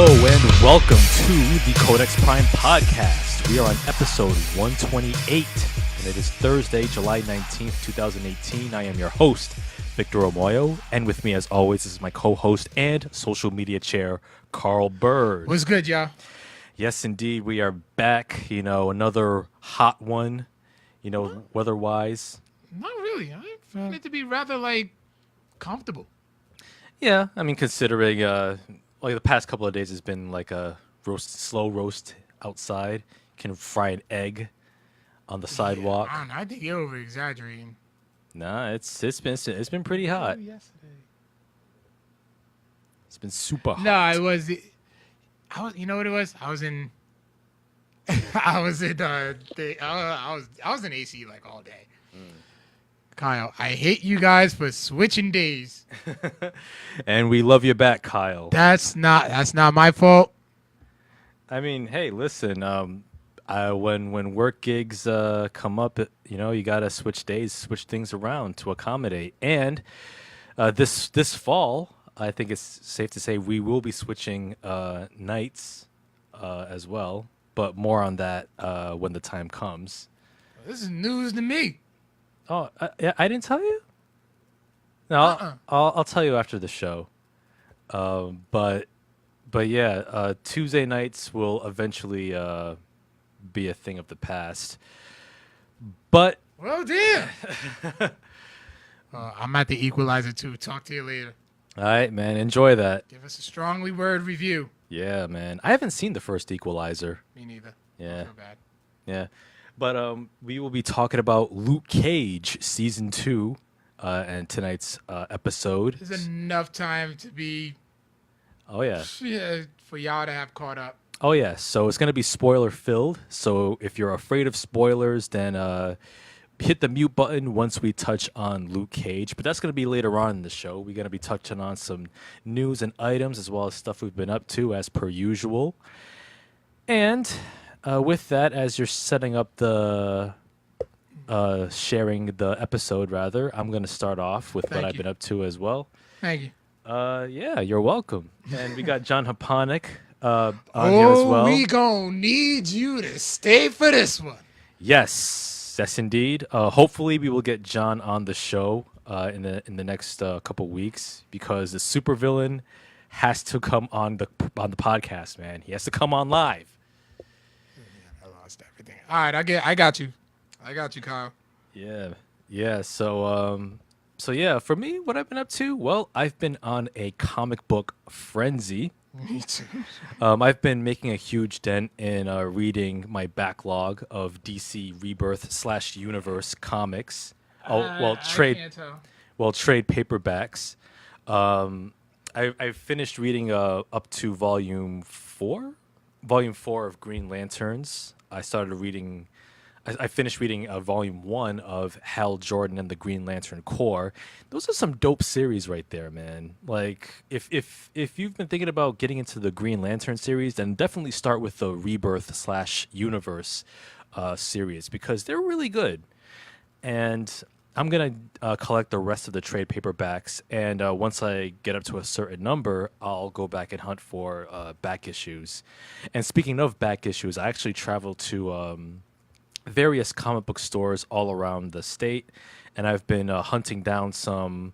Hello and welcome to the Codex Prime Podcast. We are on episode 128 and it is Thursday, July 19th, 2018. I am your host, Victor Omoyo, and with me as always is my co-host and social media chair, Carl Bird. What's good, y'all? Yes, indeed. We are back, another hot one, weather-wise. Not really. I find it to be rather, comfortable. Yeah, I mean, considering the past couple of days has been like a slow roast outside. You can fry an egg on the sidewalk. Yeah, I think you're over exaggerating. Nah, it's been pretty hot. Yesterday. It's been super hot. No, I was. You know what it was? I was in. I was in AC all day. Kyle, I hate you guys for switching days. And we love you back, Kyle. That's not my fault. I mean, hey, listen. When work gigs come up, you gotta switch days, switch things around to accommodate. And this fall, I think it's safe to say we will be switching nights as well. But more on that when the time comes. This is news to me. Oh, I didn't tell you? No, I'll tell you after the show. But yeah, Tuesday nights will eventually be a thing of the past. But Well, damn. I'm at the Equalizer too. Talk to you later. all right, man, enjoy that. Give us a strongly worded review. Yeah, man. I haven't seen the first Equalizer. Me neither. Yeah. I feel bad. Yeah. But we will be talking about Luke Cage season 2 and tonight's episode. There's enough time to be. Oh yeah. For y'all to have caught up. Oh yeah. So it's gonna be spoiler filled. So if you're afraid of spoilers, then hit the mute button once we touch on Luke Cage. But that's gonna be later on in the show. We're gonna be touching on some news and items as well as stuff we've been up to as per usual. And with that, as you're setting up the sharing the episode, rather, I'm going to start off with what I've been up to as well. Thank you. Yeah, you're welcome. And we got John Haponic on here as well. We gonna need you to stay for this one. Yes, indeed. Hopefully, we will get John on the show in the next couple weeks because the supervillain has to come on the podcast, man. He has to come on live. Everything. All right, I got you, Kyle. Yeah. So yeah, for me, what I've been up to, well, I've been on a comic book frenzy. Me too. I've been making a huge dent in reading my backlog of DC Rebirth / Universe comics. Trade paperbacks. I finished reading up to volume 4 of Green Lanterns. I finished reading volume 1 of Hal Jordan and the Green Lantern Corps. Those are some dope series right there, man. Like, if you've been thinking about getting into the Green Lantern series, then definitely start with the Rebirth / Universe series because they're really good. And I'm going to collect the rest of the trade paperbacks, and once I get up to a certain number, I'll go back and hunt for back issues. And speaking of back issues, I actually traveled to various comic book stores all around the state, and I've been hunting down some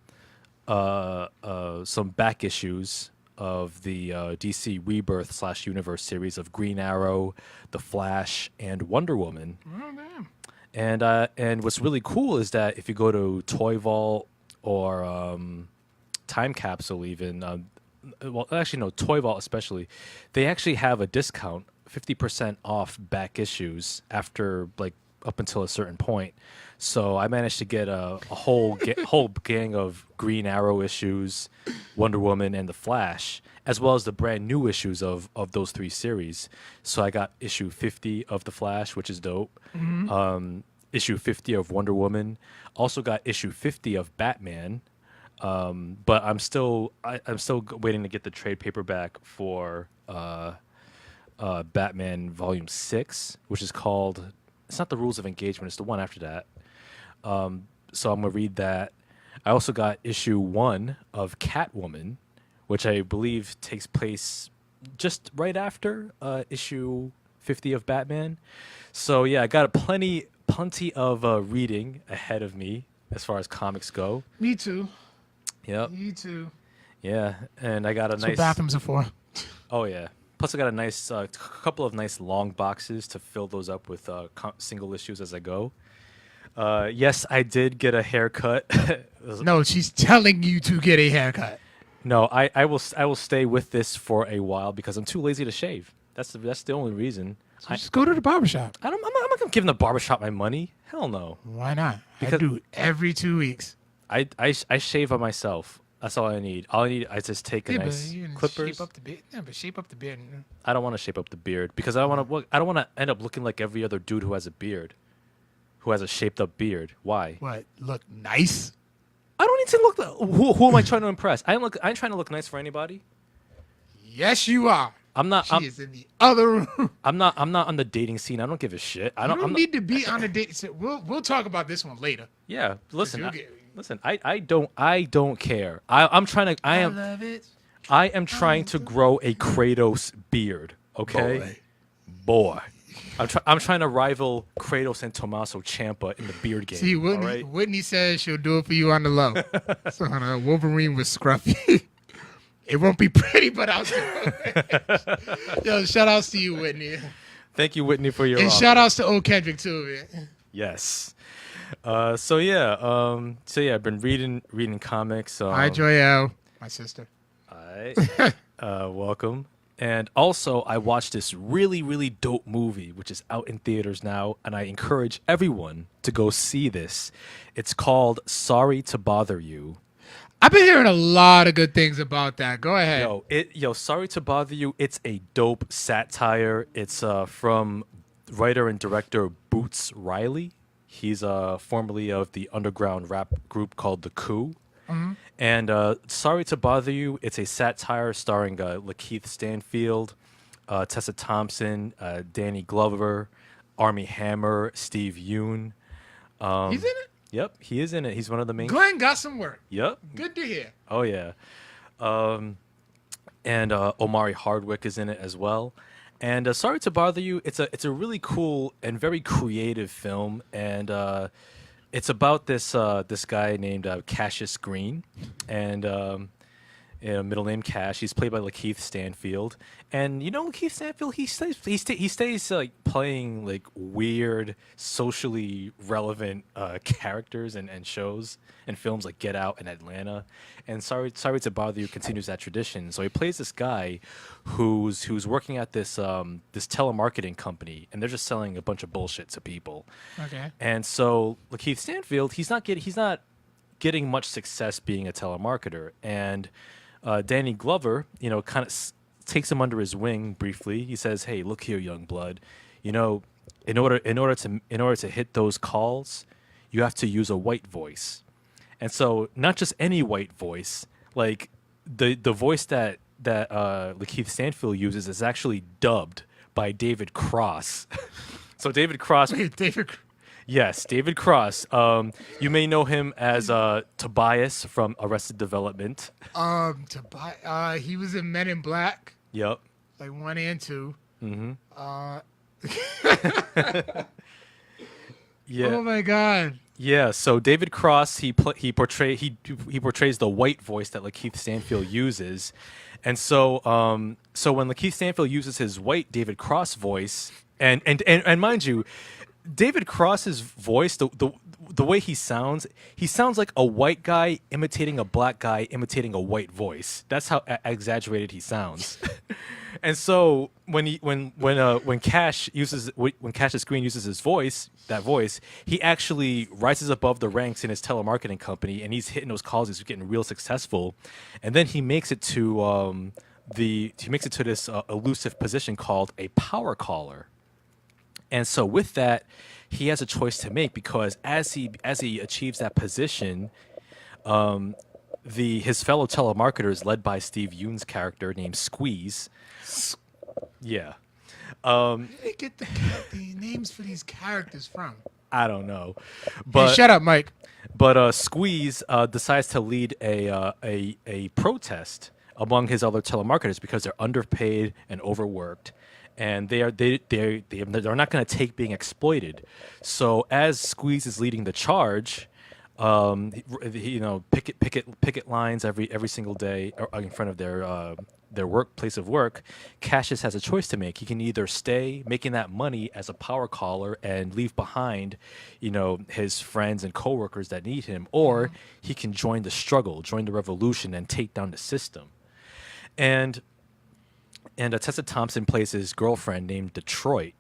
back issues of the DC Rebirth / Universe series of Green Arrow, The Flash, and Wonder Woman. Oh, damn. And what's really cool is that if you go to Toy Vault or Time Capsule even, Toy Vault especially, they actually have a discount, 50% off back issues after up until a certain point. So I managed to get a whole gang of Green Arrow issues, Wonder Woman, and The Flash, as well as the brand new issues of those 3 series. So I got issue 50 of The Flash, which is dope. Mm-hmm. Issue 50 of Wonder Woman. Also got issue 50 of Batman. But I'm still waiting to get the trade paperback for Batman Volume 6, which is called... It's not the Rules of Engagement. It's the one after that. So I'm going to read that. I also got issue 1 of Catwoman, which I believe takes place just right after issue 50 of Batman. So yeah, I got plenty of reading ahead of me as far as comics go. Me too. Yep. Me too. Yeah, and I got a That's nice. what bathrooms are for. Oh yeah. Plus, I got a nice couple of nice long boxes to fill those up with single issues as I go. Yes, I did get a haircut. No, she's telling you to get a haircut. No, I will stay with this for a while because I'm too lazy to shave. That's the only reason. So just go to the barbershop. I'm not giving the barbershop my money. Hell no. Why not? Because I do it every 2 weeks. I shave on myself. That's all I need. All I need, I just take a nice clippers. Shape up the beard. Yeah, but shape up the beard. I don't want to shape up the beard because I don't want to end up looking like every other dude who has a beard, who has a shaped up beard. Why? What? Look nice? I don't need to look. Who am I trying to impress? I ain't trying to look nice for anybody. Yes, you are. I'm not. She is in the other room. I'm not on the dating scene. I don't give a shit. I don't need to be on a date. We'll talk about this one later. Yeah, listen. I don't care. I'm trying to. I love it. I am trying to grow a Kratos beard. Okay, boy. I'm trying to rival Kratos and Tommaso Ciampa in the beard game. See, Whitney says she'll do it for you on the low. So Wolverine was scruffy. It won't be pretty, but I'll do it. Yo, shout outs to you, Whitney. Thank you, Whitney, for your and offer. shout outs to old Kendrick too, man. Yes. So yeah, I've been reading comics. Hi, Joyelle, my sister. Hi. Welcome. And also, I watched this really, really dope movie, which is out in theaters now, and I encourage everyone to go see this. It's called Sorry to Bother You. I've been hearing a lot of good things about that. Go ahead. Sorry to Bother You. It's a dope satire. It's from writer and director Boots Riley. He's formerly of the underground rap group called The Coup. Mm-hmm. And Sorry to Bother You. It's a satire starring Lakeith Stanfield, Tessa Thompson, Danny Glover, Armie Hammer, Steve Yeun. He's in it? Yep, he is in it. He's one of the main. Glenn got some work. Yep. Good to hear. Oh yeah. And Omari Hardwick is in it as well. And Sorry to Bother You. It's a really cool and very creative film, and it's about this guy named Cassius Green, and middle name Cash. He's played by Lakeith Stanfield, and Lakeith Stanfield. He stays like playing like weird, socially relevant characters and shows and films like Get Out and Atlanta. And Sorry to Bother You continues that tradition. So he plays this guy who's working at this telemarketing company, and they're just selling a bunch of bullshit to people. Okay. And so Lakeith Stanfield, he's not getting much success being a telemarketer, and Danny Glover, kind of takes him under his wing briefly. He says, "Hey, look here, young blood. In order to hit those calls, you have to use a white voice." And so, not just any white voice, like the voice that Lakeith Stanfield uses is actually dubbed by David Cross. So David Cross. Wait, David. Yes, David Cross. You may know him as Tobias from Arrested Development. He was in Men in Black. Yep. Like 1 and 2. Mm-hmm. Yeah. Oh my God. Yeah. So David Cross, he portrays the white voice that Lakeith Stanfield uses, and so when Lakeith Stanfield uses his white David Cross voice, and mind you, David Cross's voice, the way he sounds like a white guy imitating a black guy imitating a white voice. That's how exaggerated he sounds. And so when Cassius Green uses his voice, he actually rises above the ranks in his telemarketing company, and he's hitting those calls. He's getting real successful, and then he makes it to this elusive position called a power caller. And so with that, he has a choice to make, because as he achieves that position, his fellow telemarketers, led by Steve Yeun's character named Squeeze. Yeah. Where did they get the names for these characters from? I don't know. But hey, shut up, Mike. But Squeeze decides to lead a protest among his other telemarketers because they're underpaid and overworked, and they're not going to take being exploited. So as Squeeze is leading the charge, picket lines every single day in front of their place of work. Cassius has a choice to make. He can either stay making that money as a power caller and leave behind, his friends and coworkers that need him, or he can join the struggle, join the revolution, and take down the system. And Tessa Thompson plays his girlfriend named Detroit.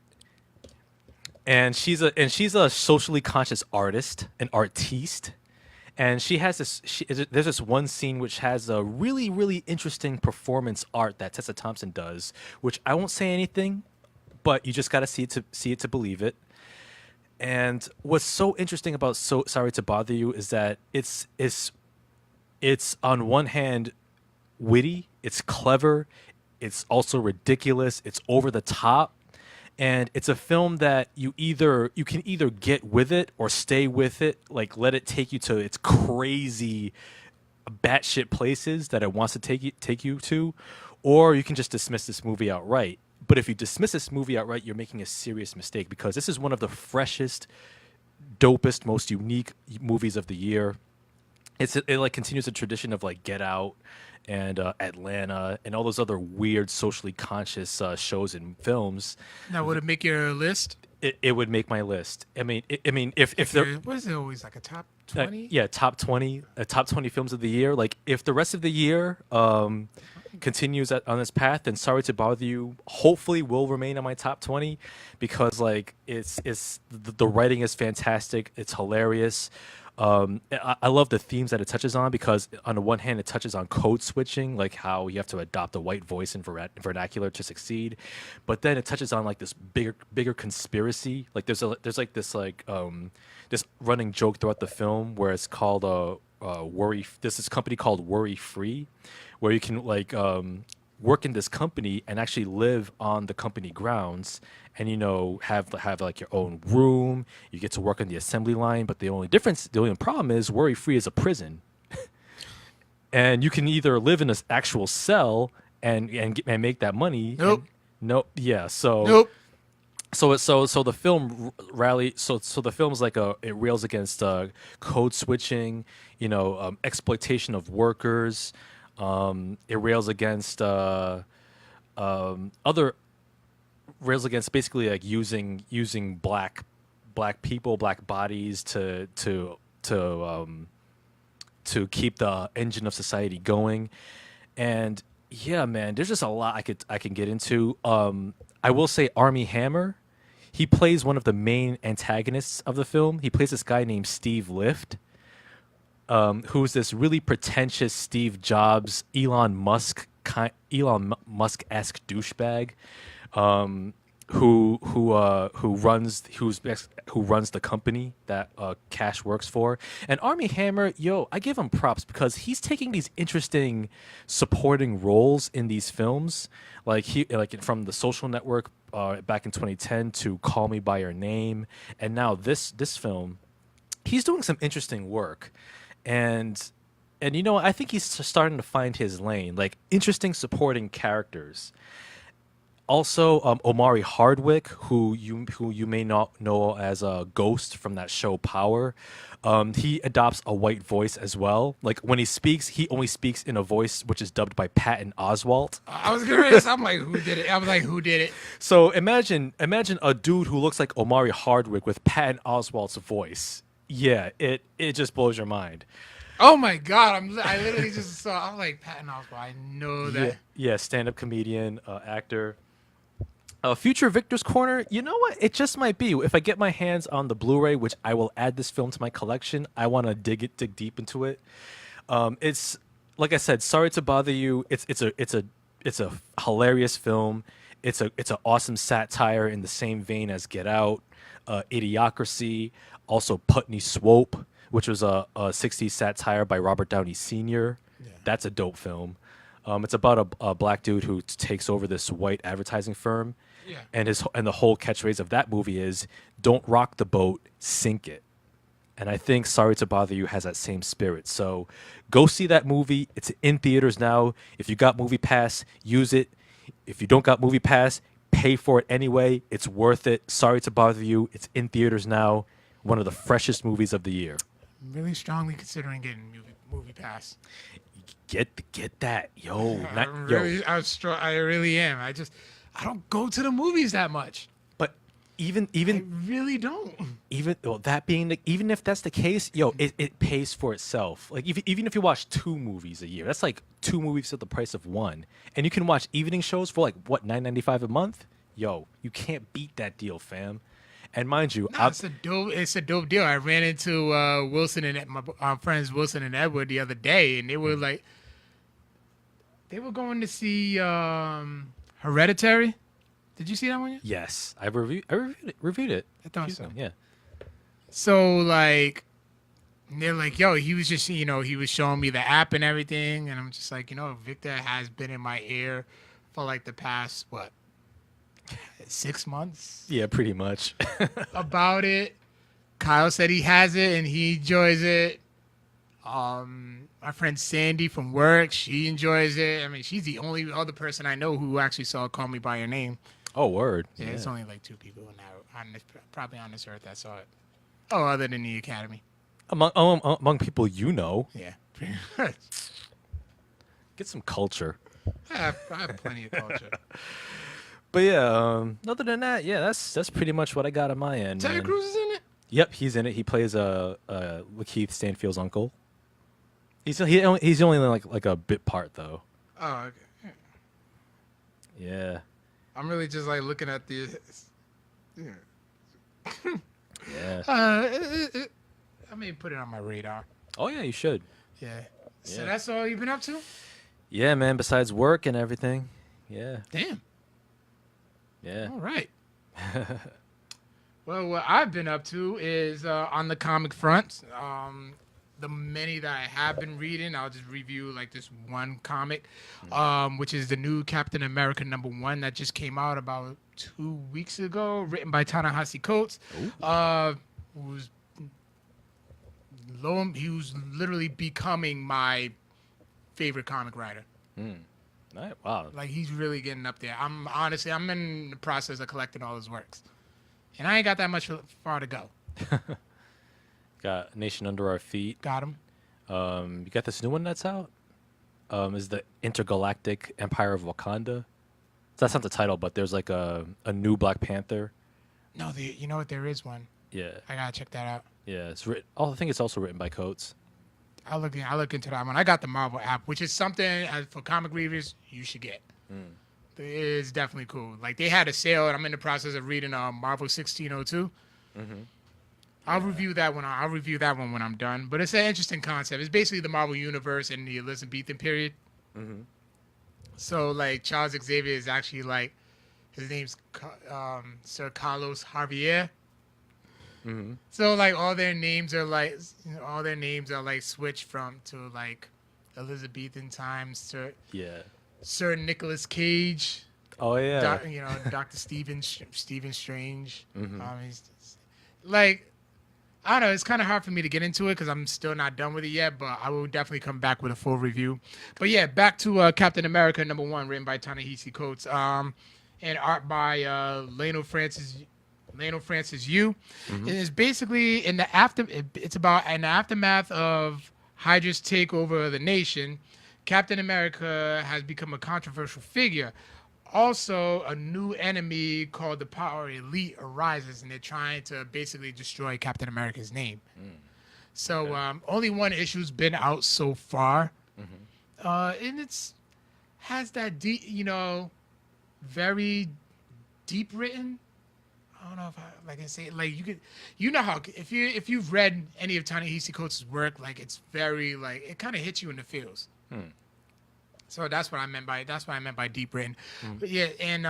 And she's a socially conscious artist, an artiste, and she has this. There's this one scene which has a really, really interesting performance art that Tessa Thompson does, which I won't say anything, but you just got to see it to believe it. And what's so interesting about So Sorry to Bother You is that it's on one hand witty, it's clever, it's also ridiculous, it's over the top. And it's a film that you can either get with it or stay with it, like let it take you to its crazy, batshit places that it wants to take you to, or you can just dismiss this movie outright. But if you dismiss this movie outright, you're making a serious mistake because this is one of the freshest, dopest, most unique movies of the year. It like continues the tradition of like Get Out and Atlanta and all those other weird socially conscious shows and films. Now, would it make your list? It would make my list. I mean, if there what is it always like a top 20? yeah, top 20 films of the year. Like if the rest of the year continues on this path, then Sorry to Bother You hopefully will remain on my top 20 because like it's the writing is fantastic. It's hilarious. I love the themes that it touches on because on the one hand it touches on code switching, like how you have to adopt a white voice and vernacular to succeed, but then it touches on like this bigger conspiracy. Like there's this running joke throughout the film where it's called Worry. There's this company called Worry Free, where you can like work in this company and actually live on the company grounds, and have like your own room. You get to work on the assembly line, but the only problem is Worry Free is a prison, and you can either live in this actual cell and make that money. Nope. Yeah. So. Nope. So the film the film's like it rails against code switching, exploitation of workers. It rails against rails against basically like using black people, black bodies to keep the engine of society going. And yeah, man, there's just a lot I can get into. I will say Armie Hammer, he plays one of the main antagonists of the film. He plays this guy named Steve Lift, who's this really pretentious Steve Jobs, Elon Musk-esque douchebag, who runs the company that Cash works for. And Armie Hammer, I give him props because he's taking these interesting supporting roles in these films, like from The Social Network back in 2010 to Call Me by Your Name, and now this film. He's doing some interesting work. And I think he's starting to find his lane, like interesting supporting characters. Also, Omari Hardwick, who you may not know as a Ghost from that show Power, he adopts a white voice as well. Like when he speaks, he only speaks in a voice which is dubbed by Patton Oswalt. I was curious. I'm like, who did it? I was like, who did it? So imagine a dude who looks like Omari Hardwick with Patton Oswalt's voice. Yeah, it just blows your mind. Oh my God! I literally just saw. I'm like Patton Oswalt. I know that. Yeah, stand-up comedian, actor. Future Victor's Corner. You know what? It just might be. If I get my hands on the Blu-ray, which I will add this film to my collection, I want to dig deep into it. It's like I said. Sorry to Bother You. It's a hilarious film. It's an awesome satire in the same vein as Get Out, Idiocracy. Also, Putney Swope, which was a 60s satire by Robert Downey Sr. Yeah. That's a dope film. It's about a black dude who takes over this white advertising firm. Yeah. And the whole catchphrase of that movie is, "Don't rock the boat, sink it." And I think Sorry to Bother You has that same spirit. So go see that movie. It's in theaters now. If you got Movie Pass, use it. If you don't got Movie Pass, pay for it anyway. It's worth it. Sorry to Bother You. It's in theaters now. One of the freshest movies of the year. I'm really strongly considering getting movie pass. Get that, yo. I really am. I don't go to the movies that much. But even I really don't. even that being even if that's the case, yo, it pays for itself. Like even if you watch 2 movies a year, that's like 2 movies at the price of 1, and you can watch evening shows for like what, $9.95 a month. Yo, you can't beat that deal, fam. And mind you, it's a dope deal. I ran into Wilson and my friends Wilson and Edward the other day, and they were like, they were going to see Hereditary. Did you see that one yet? yes, I reviewed it. I thought so. Yeah. So like, they're like, yo, he was just, he was showing me the app and everything, and I'm just like, Victor has been in my ear for like the past 6 months Yeah, pretty much. about it. Kyle said he has it and he enjoys it. My friend Sandy from work, she enjoys it. I mean, she's the only other person I know who actually saw Call Me by Your Name. Oh, word. Yeah, it's only like 2 people probably on this earth that saw it. Oh, other than the Academy. Among people you know. Yeah, pretty much. Get some culture. I have plenty of culture. But yeah, other than that, yeah, that's pretty much what I got on my end. Terry man. Crews is in it? Yep, he's in it. He plays Lakeith Stanfield's uncle. He's only like a bit part though. Oh, okay. Yeah. I'm really just like looking at the. Yeah. Yeah. I may put it on my radar. Oh yeah, you should. Yeah. So Yeah. that's all you've been up to? Yeah, man. Besides work and everything. Yeah. Damn. Yeah. All right. Well, what I've been up to is on the comic front. The many that I have been reading, I'll just review like this one comic, which is the new Captain America #1 that just came out about 2 weeks ago, written by Ta-Nehisi Coates. He was literally becoming my favorite comic writer. Right. Wow. Like, he's really getting up there. I'm in the process of collecting all his works, and I ain't got that much far to go. Got Nation Under Our Feet. Got him. You got this new one that's out. Is the Intergalactic Empire of Wakanda. That's not the title, but there's like a new Black Panther. No, you know what? There is one. Yeah. I gotta check that out. Yeah. It's written. Oh, I think it's also written by Coates. I'll look into that one. I got the Marvel app, which is something for comic readers you should get. It is definitely cool. Like, they had a sale, and I'm in the process of reading Marvel 1602. I'll review that one. I'll review that one when I'm done. But it's an interesting concept. It's basically the Marvel Universe in the Elizabethan period. So, like, Charles Xavier is actually, like, his name's Sir Carlos Javier. So, like, all their names are switched to like Elizabethan times to Sir Nicholas Cage. Oh yeah. Dr. Stephen Strange. Like, I don't know. It's kind of hard for me to get into it because I'm still not done with it yet. But I will definitely come back with a full review. But yeah, back to Captain America #1, written by Ta-Nehisi Coates, and art by Lionel Francis Yu. It is basically it's about in the aftermath of Hydra's takeover of the nation. Captain America has become a controversial figure. Also, a new enemy called the Power Elite arises, and they're trying to basically destroy Captain America's name. So only one issue's been out so far, and it's has that deep, very deep written. I don't know if I can say it. Like, how if you've read any of Ta-Nehisi Coates' work, like, it's very, like, it kind of hits you in the feels. So that's what I meant by deep written. But yeah, and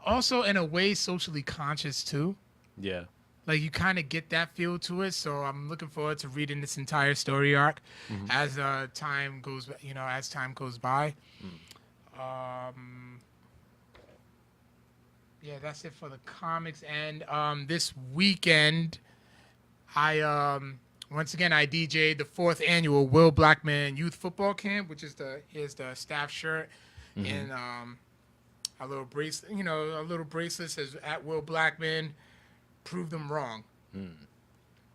also in a way socially conscious too. Yeah. Like, you kind of get that feel to it. So I'm looking forward to reading this entire story arc as time goes by. Yeah, that's it for the comics. And this weekend, I once again I DJ'd the 4th annual Will Blackmon Youth Football Camp, which is the staff shirt and a little bracelet. A little bracelet says at Will Blackmon, prove them wrong.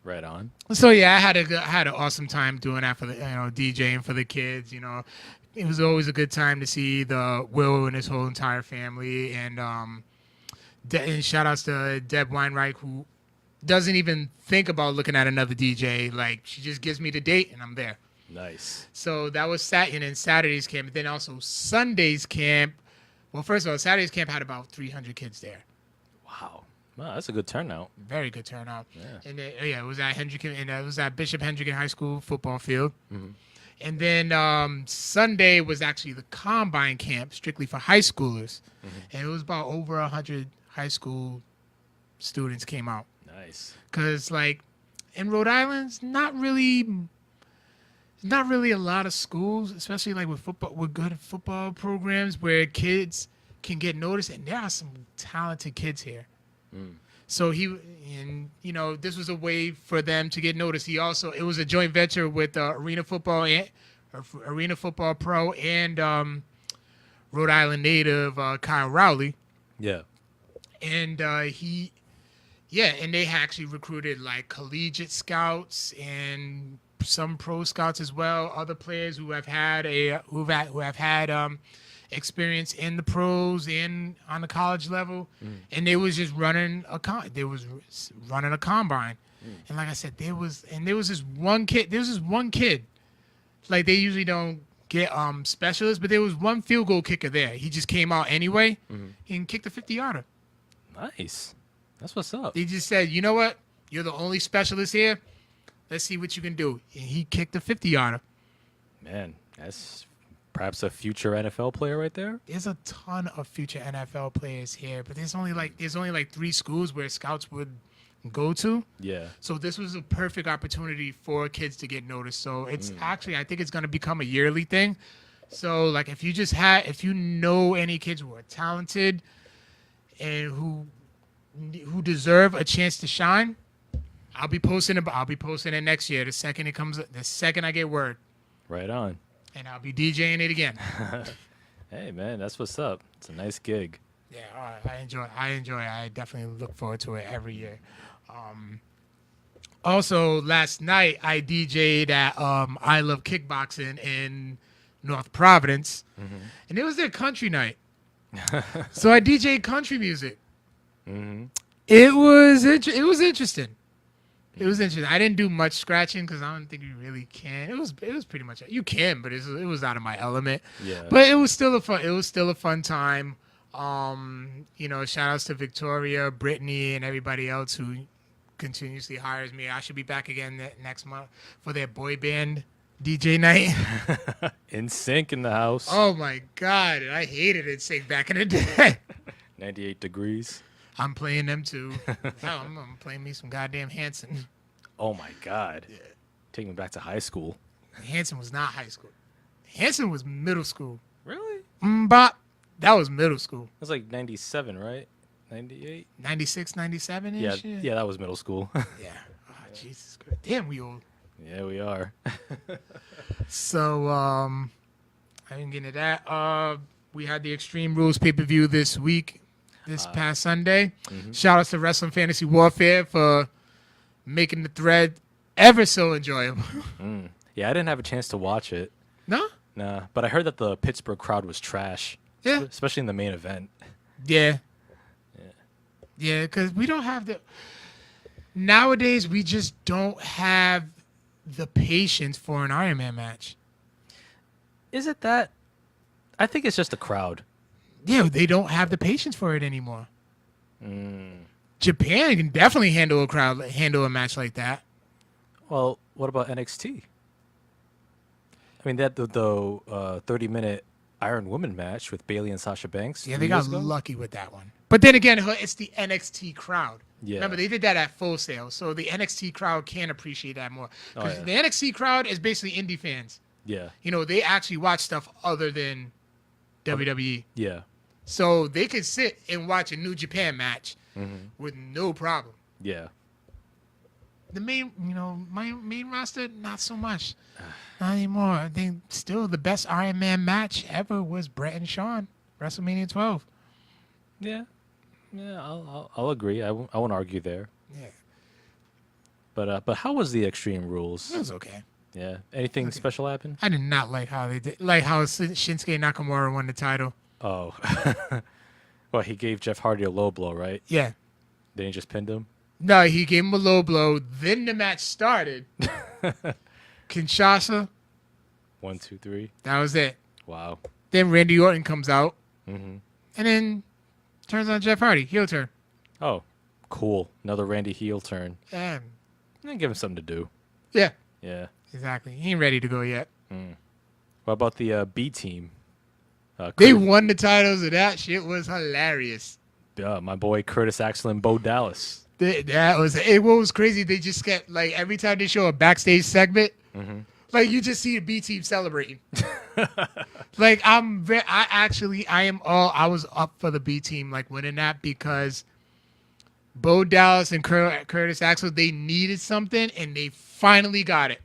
Right on. So yeah, I had an awesome time doing that for the DJing for the kids. It was always a good time to see the Will and his whole entire family, and shout outs to Deb Weinreich, who doesn't even think about looking at another DJ. Like, she just gives me the date and I'm there. Nice. So that was Saturday's camp, and then also Sunday's camp. Well, first of all, Saturday's camp had about 300 kids there. Wow, that's a good turnout. Very good turnout. Yeah. And it was at Hendricken, and it was at Bishop Hendricken High School football field. Mm-hmm. And then Sunday was actually the combine camp, strictly for high schoolers, and it was about over 100 high school students came out. Nice. Because like in Rhode Island, it's not really a lot of schools, especially like with good football programs where kids can get noticed, and there are some talented kids here. So this was a way for them to get noticed. It was a joint venture with Arena Football Pro and Rhode Island native Kyle Rowley. Yeah. And and they actually recruited like collegiate scouts and some pro scouts as well. Other players who have had experience in the pros and on the college level, and they was just running a combine. And like I said, there was this one kid. Like, they usually don't get specialists, but there was one field goal kicker there. He just came out anyway and kicked a 50-yarder. Nice. That's what's up. They just said, you know what? You're the only specialist here. Let's see what you can do. And he kicked a 50-yarder. Man, that's perhaps a future NFL player right there. There's a ton of future NFL players here, but there's only like 3 schools where scouts would go to. Yeah. So this was a perfect opportunity for kids to get noticed. So it's actually, I think it's going to become a yearly thing. So like if you know any kids who are talented and who deserve a chance to shine, I'll be posting it next year. The second I get word. Right on. And I'll be DJing it again. Hey man, that's what's up. It's a nice gig. Yeah, I enjoy it. I definitely look forward to it every year. Also, last night I DJ'd at I Love Kickboxing in North Providence, and it was their country night. So I DJ'd country music. It was interesting. It was interesting. I didn't do much scratching because I don't think you really can. It was pretty much, you can, but it was out of my element. Yeah. But it was still a fun time. Shout outs to Victoria, Brittany, and everybody else who continuously hires me. I should be back again next month for their boy band DJ night. In Sync in the house. Oh my God, I hated it Sync back in the day. 98 Degrees. I'm playing them too. I'm playing me some goddamn Hanson. Oh my God. Yeah. Take me back to high school. Hanson was not high school. Hanson was middle school. Really? But that was middle school. It was like 97, right? 98? 96, 97-ish? Yeah, that was middle school. Yeah. Oh, Jesus Christ. Damn, we old. Yeah, we are. So, I didn't get into that. We had the Extreme Rules pay-per-view this past Sunday. Shout out to Wrestling Fantasy Warfare for making the thread ever so enjoyable. Yeah, I didn't have a chance to watch it. No? Nah, but I heard that the Pittsburgh crowd was trash. Yeah. Especially in the main event. Yeah. Yeah, because we don't have nowadays, we just don't have the patience for an Iron Man match. Is it that? I think it's just the crowd. Yeah, they don't have the patience for it anymore. Japan can definitely handle a match like that. Well, what about NXT? I mean, that the 30-minute Iron Woman match with Bayley and Sasha Banks. Yeah, they got lucky with that one. But then again, it's the NXT crowd. Yeah. Remember, they did that at Full Sail, so the NXT crowd can appreciate that more. Because the NXT crowd is basically indie fans. Yeah. They actually watch stuff other than WWE. Yeah. So they could sit and watch a New Japan match with no problem. Yeah. the main, my main roster, not so much. Not anymore. I think still the best Iron Man match ever was Bret and Shawn, WrestleMania 12. Yeah, I'll agree. I won't argue there. Yeah, But how was the Extreme Rules? it was okay. Yeah, anything special happen? I did not like how they did, like how Shinsuke Nakamura won the title. Oh, well, he gave Jeff Hardy a low blow, right? Yeah. Then he just pinned him. No, he gave him a low blow. Then the match started. Kinshasa. 1, 2, 3. That was it. Wow. Then Randy Orton comes out. Mm-hmm. And then turns on Jeff Hardy. Heel turn. Oh, cool. Another Randy heel turn. Yeah. Give him something to do. Yeah. Yeah. Exactly. He ain't ready to go yet. What about the B team? They won the titles, and that shit was hilarious. My boy Curtis Axel and Bo Dallas. That was it. What was crazy? They just kept like every time they show a backstage segment, like you just see the B team celebrating. Like I was up for the B team like winning that because Bo Dallas and Curtis Axel, they needed something and they finally got it.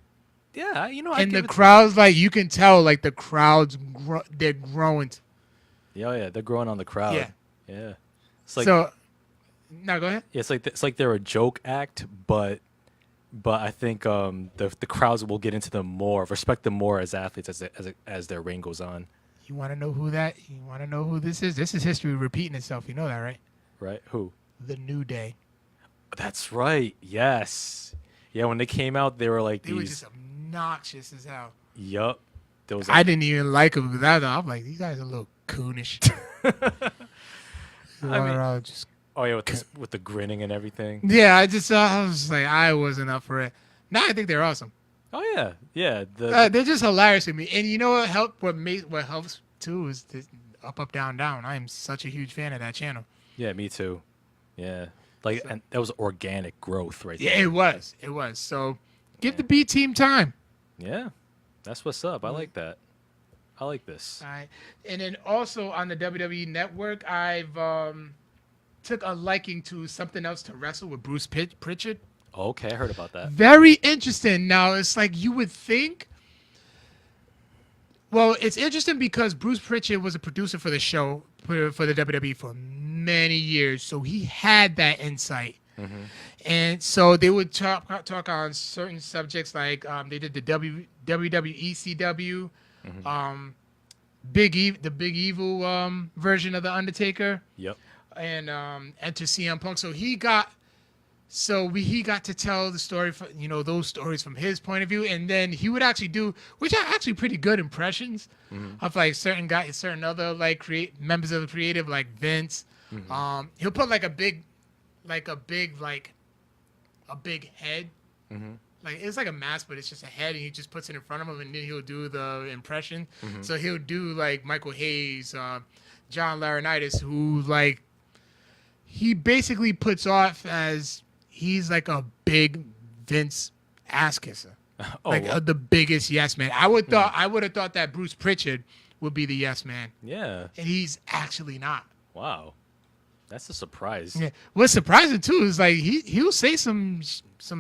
Yeah, and the crowds, like you can tell, like the crowds, they're growing. Yeah, they're growing on the crowd. Yeah. It's like, so, no, go ahead. Yeah, it's like they're a joke act, but I think the crowds will get into them more, respect them more as athletes as their reign goes on. You want to know who that? You want to know who this is? This is history repeating itself. You know that, right? Right. Who? The New Day. That's right. Yes. Yeah. When they came out, they were like they were just obnoxious as hell. Yup. I didn't even like them because I'm like, these guys are a little coonish. With the grinning and everything. Yeah, I was like, I wasn't up for it. Now I think they're awesome. Oh yeah. They're just hilarious to me. And you know what helped? What helps too is the up, down, down. I am such a huge fan of that channel. Yeah, me too. Yeah, and that was organic growth right there. Yeah, it was. So give the B team time. Yeah, that's what's up. I like that. I like this. All right. And then also on the WWE Network, I've took a liking to something else to wrestle with Bruce Pritchard. Okay, I heard about that. Very interesting. Now, it's like you would think. Well, it's interesting because Bruce Pritchard was a producer for the show, for the WWE for many years. So he had that insight. Mm-hmm. And so they would talk on certain subjects like they did the WWE CW, mm-hmm. The Big Evil version of The Undertaker. Yep. And enter CM Punk. So he got to tell the story, those stories from his point of view, and then he would actually do, which are actually pretty good impressions of like certain other like members of the creative, like Vince. Mm-hmm. He'll put like a big head. Mm-hmm. Like it's like a mask, but it's just a head, and he just puts it in front of him, and then he'll do the impression. Mm-hmm. So he'll do like Michael Hayes, John Laurinaitis, who like he basically puts off as he's like a big Vince ass kisser, the biggest yes man. I would have thought that Bruce Pritchard would be the yes man. Yeah, and he's actually not. Wow, that's a surprise. Yeah, what's surprising too is like he'll say some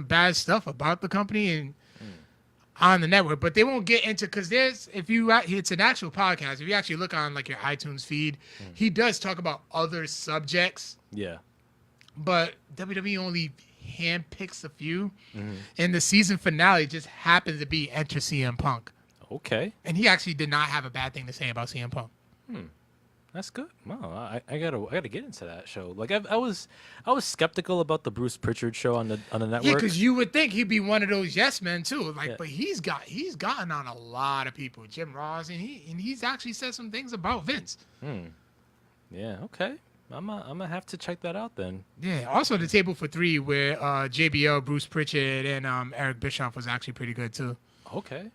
bad stuff about the company and on the network, but they won't get into because it's an actual podcast. If you actually look on like your iTunes feed, he does talk about other subjects. Yeah. But WWE only handpicks a few, and the season finale just happens to be Enter CM Punk. Okay. And he actually did not have a bad thing to say about CM Punk. That's good. Wow, I gotta get into that show. Like I was skeptical about the Bruce Pritchard show on the network. Yeah, because you would think he'd be one of those yes men too. Like, but he's gotten on a lot of people. Jim Ross, and he's actually said some things about Vince. Yeah. Okay. I'm gonna have to check that out then. Yeah. Also, the Table for Three, where JBL, Bruce Pritchard, and Eric Bischoff was actually pretty good too. Okay.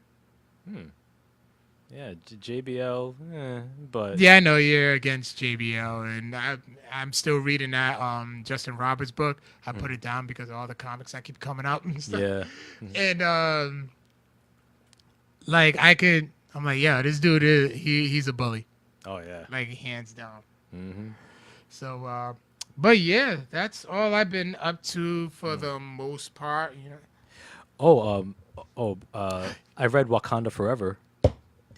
Yeah, JBL, but yeah, I know you're against JBL, and I'm still reading that Justin Roberts book. I put it down because of all the comics that keep coming out and stuff. Yeah. And I'm like, yeah, this dude he's a bully. Oh yeah. Like hands down. Mm-hmm. So, But yeah, that's all I've been up to for the most part. I read Wakanda Forever.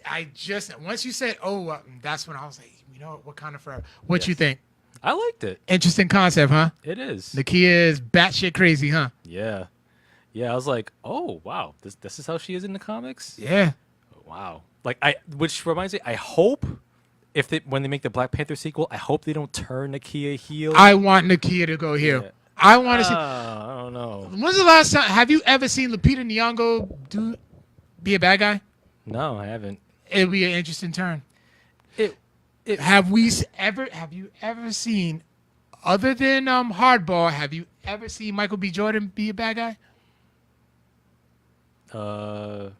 I just once you said, that's when I was like, what kind of forever? What you Yes. think? I liked it. Interesting concept, huh? It is. Nakia is batshit crazy, huh? Yeah. Yeah, I was like, oh wow, this is how she is in the comics. Yeah. Wow. Which reminds me, I hope when they make the Black Panther sequel, I hope they don't turn Nakia heel. I want Nakia to go heel. Yeah. I want to see. I don't know. When's the last time? Have you ever seen Lupita Nyong'o be a bad guy? No, I haven't. It'll be an interesting turn. It Have you ever seen, other than Hardball, have you ever seen Michael B. Jordan be a bad guy? No,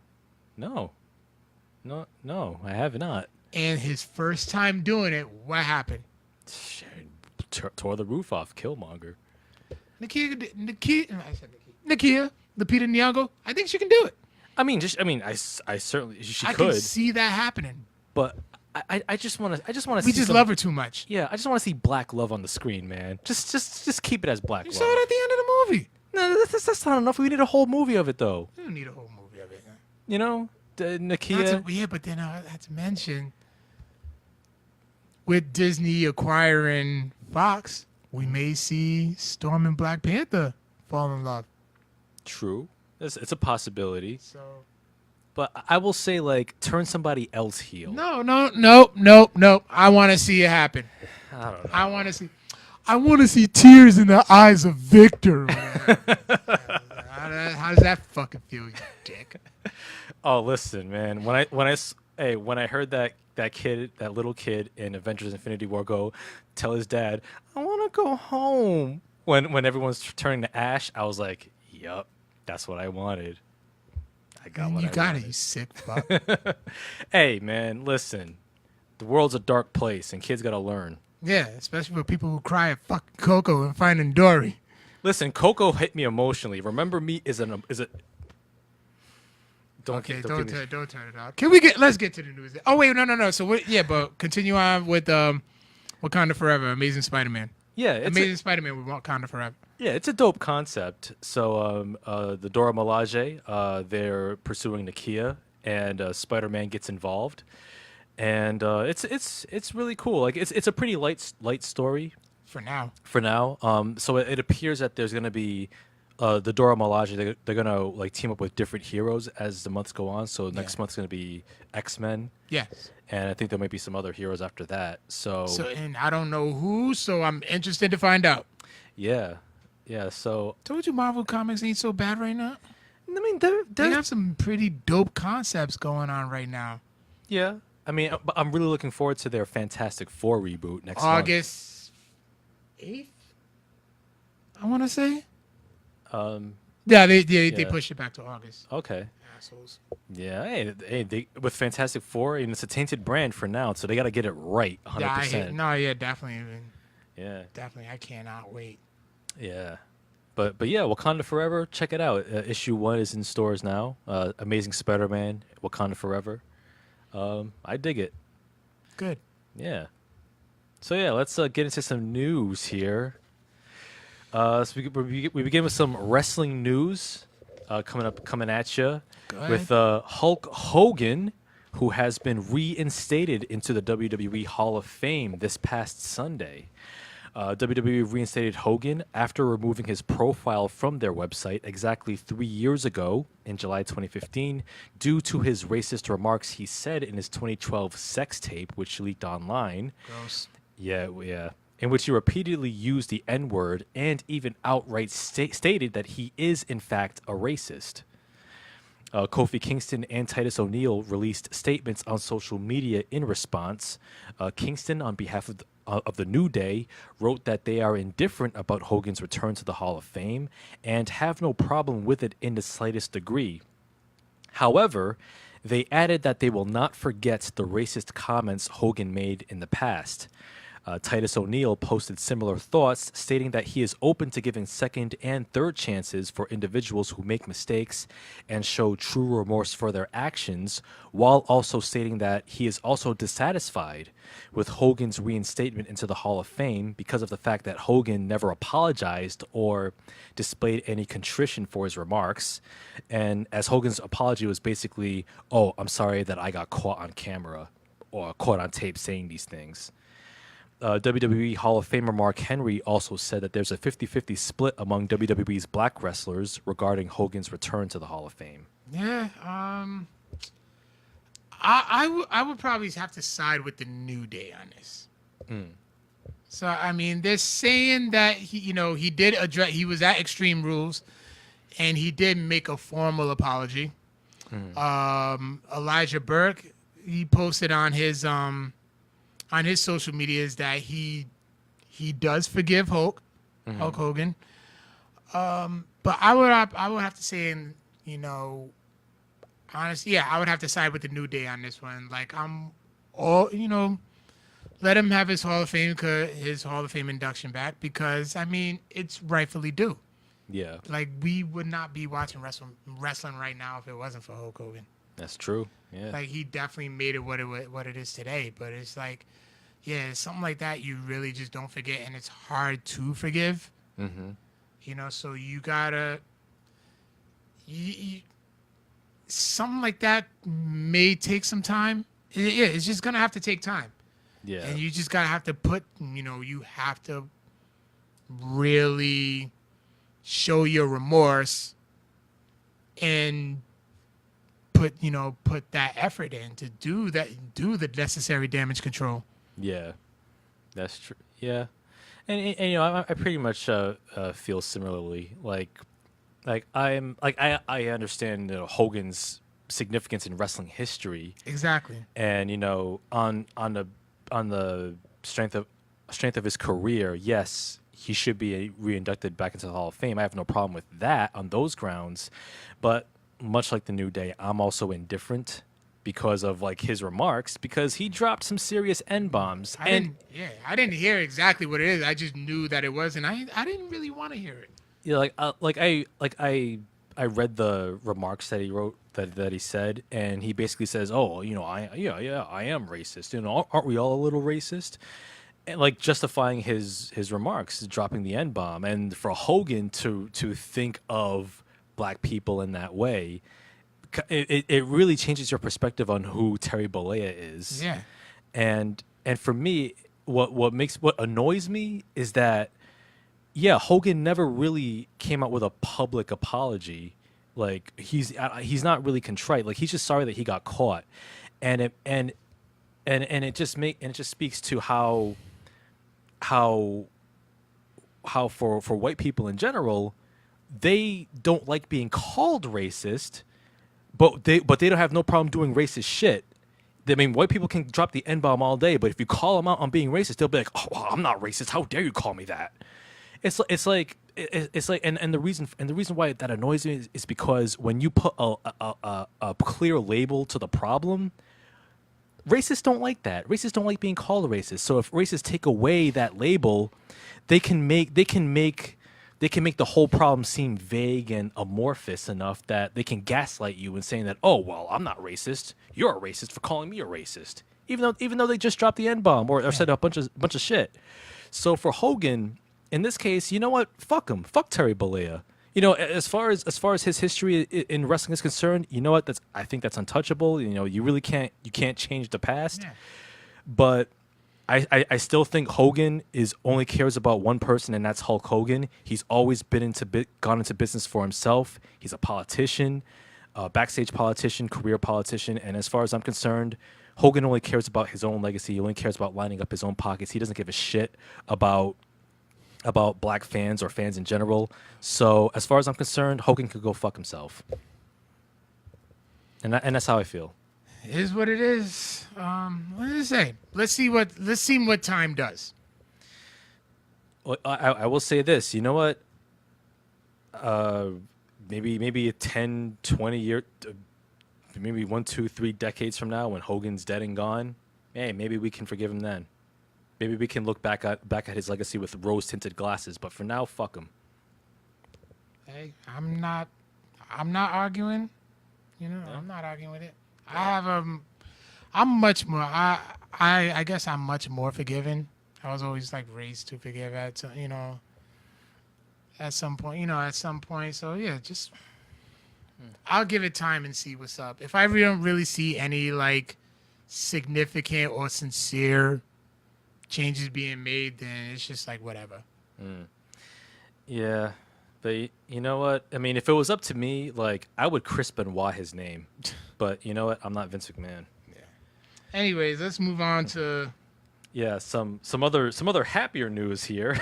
I have not. And his first time doing it, what happened? Shit, tore the roof off, Killmonger. Nakia, Lupita Nyong'o, I think she can do it. I certainly she I could. can see that happening. But I just want to. We just love her too much. Yeah, I just want to see black love on the screen, man. Just keep it as black You love. saw it at the end of the movie. No, that's not enough. We need a whole movie of it, though. You don't need a whole movie of it. You know, Nakia. But then I had to mention, with Disney acquiring Fox, we may see Storm and Black Panther fall in love. True, it's a possibility. So But I will say, turn somebody else heel. no. I want to see it happen. I don't know. I want to see tears in the eyes of Victor. How does that fucking feel, you dick? Oh, listen, man. When I heard that little kid in Avengers: Infinity War tell his dad, "I want to go home." When everyone's turning to ash, I was like, "Yup, that's what I wanted." I got what I wanted. You sick fuck. Hey, man, listen. The world's a dark place, and kids gotta learn. Yeah, especially for people who cry at fucking Coco and finding Dory. Listen, Coco hit me emotionally. Remember Me is a. Don't Okay, don't don't turn it off. Let's get to the news. Oh wait, no. So but continue on with Wakanda Forever, Amazing Spider-Man. Yeah, Amazing Spider-Man with Wakanda Forever. Yeah, it's a dope concept. So the Dora Milaje, they're pursuing Nakia, and Spider-Man gets involved, and it's really cool. It's a pretty light story For now. So it appears that there's gonna be the Dora Milaje. They're gonna team up with different heroes as the months go on. So next month's gonna be X-Men. Yes. And I think there might be some other heroes after that. So and I don't know who, so I'm interested to find out. Yeah. So Told you Marvel Comics ain't so bad right now. I mean, They have some pretty dope concepts going on right now. Yeah. I mean, but I'm really looking forward to their Fantastic Four reboot next August 8th, I want to say. They pushed it back to August. Okay. Assholes. Yeah. Hey, with Fantastic Four, and it's a tainted brand for now, so they got to get it right 100%. Definitely. Yeah. Definitely. I cannot wait. Yeah. But yeah, Wakanda Forever, check it out. Issue 1 is in stores now. Amazing Spider-Man, Wakanda Forever. I dig it. Good. Yeah. So yeah, let's get into some news here. So we begin with some wrestling news coming at you with Hulk Hogan, who has been reinstated into the WWE Hall of Fame this past Sunday. WWE reinstated Hogan after removing his profile from their website exactly 3 years ago in July 2015 due to his racist remarks he said in his 2012 sex tape, which leaked online. Gross. Yeah. In which he repeatedly used the N-word and even outright stated that he is, in fact, a racist. Kofi Kingston and Titus O'Neil released statements on social media in response. Kingston, on behalf of the New Day, wrote that they are indifferent about Hogan's return to the Hall of Fame and have no problem with it in the slightest degree. However, they added that they will not forget the racist comments Hogan made in the past. Titus O'Neil posted similar thoughts, stating that he is open to giving second and third chances for individuals who make mistakes and show true remorse for their actions, while also stating that he is also dissatisfied with Hogan's reinstatement into the Hall of Fame because of the fact that Hogan never apologized or displayed any contrition for his remarks. And as Hogan's apology was basically, "Oh, I'm sorry that I got caught on camera or caught on tape saying these things." WWE Hall of Famer Mark Henry also said that there's a 50-50 split among WWE's black wrestlers regarding Hogan's return to the Hall of Fame. Yeah, I would probably have to side with the New Day on this. So I mean, they're saying that he did address, he was at Extreme Rules, and he did make a formal apology. Elijah Burke, he posted on his social medias that he does forgive Hulk Hogan. But I would have to say, honestly, yeah, I would have to side with the New Day on this one. Like, let him have his Hall of Fame induction back, because I mean, it's rightfully due. Yeah. Like, we would not be watching wrestling right now if it wasn't for Hulk Hogan. That's true. Yeah. Like, he definitely made it what it is today. But it's like, yeah, something like that you really just don't forget, and it's hard to forgive. So you gotta, something like that may take some time. Yeah, it's just gonna have to take time. Yeah. And you just gotta have to you have to really show your remorse and put that effort in to do the necessary damage control. Yeah, that's true. Yeah, and I pretty much feel similarly. Like I understand Hogan's significance in wrestling history. Exactly. And on the strength of his career, yes, he should be reinducted back into the Hall of Fame. I have no problem with that on those grounds. But much like the New Day, I'm also indifferent because of like his remarks, because he dropped some serious N-bombs. I didn't hear exactly what it is. I just knew that it was, and I didn't really want to hear it. Yeah, I read the remarks that he wrote that he said, and he basically says, "Oh, I am racist. Aren't we all a little racist?" And like justifying his remarks, dropping the N-bomb, and for Hogan to think of black people in that way, it really changes your perspective on who Terry Bollea is. Yeah. And for me, what annoys me is that, yeah, Hogan never really came out with a public apology. Like he's not really contrite. Like he's just sorry that he got caught, and it just speaks to how for white people in general, they don't like being called racist, but they don't have no problem doing racist shit. I mean, white people can drop the N-bomb all day, but if you call them out on being racist, they'll be like, "Oh, well, I'm not racist. How dare you call me that?" It's like, and the reason why that annoys me is because when you put a clear label to the problem, racists don't like that. Racists don't like being called racist. So if racists take away that label, they can make the whole problem seem vague and amorphous enough that they can gaslight you in saying that, "Oh, well, I'm not racist. You're a racist for calling me a racist," even though they just dropped the N-bomb or said a bunch of shit. So for Hogan, in this case, you know what? Fuck him. Fuck Terry Bollea. As far as his history in wrestling is concerned, you know what? I think that's untouchable. You really can't change the past. Yeah. But I still think Hogan only cares about one person, and that's Hulk Hogan. He's always gone into business for himself. He's a politician, backstage politician, career politician, and as far as I'm concerned, Hogan only cares about his own legacy. He only cares about lining up his own pockets. He doesn't give a shit about black fans or fans in general. So as far as I'm concerned, Hogan could go fuck himself. And that's how I feel. It is what it is. What did it say? Let's see what time does. Well, I will say this. You know what? Maybe a 10, 20 year, maybe 1, 2, 3 decades from now, when Hogan's dead and gone, hey, maybe we can forgive him then. Maybe we can look back at his legacy with rose-tinted glasses. But for now, fuck him. Hey, I'm not arguing. You know, I'm not arguing with it. I have I'm much more. I guess I'm much more forgiving. I was always like raised to forgive at at some point. So yeah, just I'll give it time and see what's up. If I don't really see any like significant or sincere changes being made, then it's just like whatever. Yeah, but you know what? I mean, if it was up to me, like I would Chris Benoit his name. But you know what? I'm not Vince McMahon. Yeah. Anyways, let's move on to some other happier news here.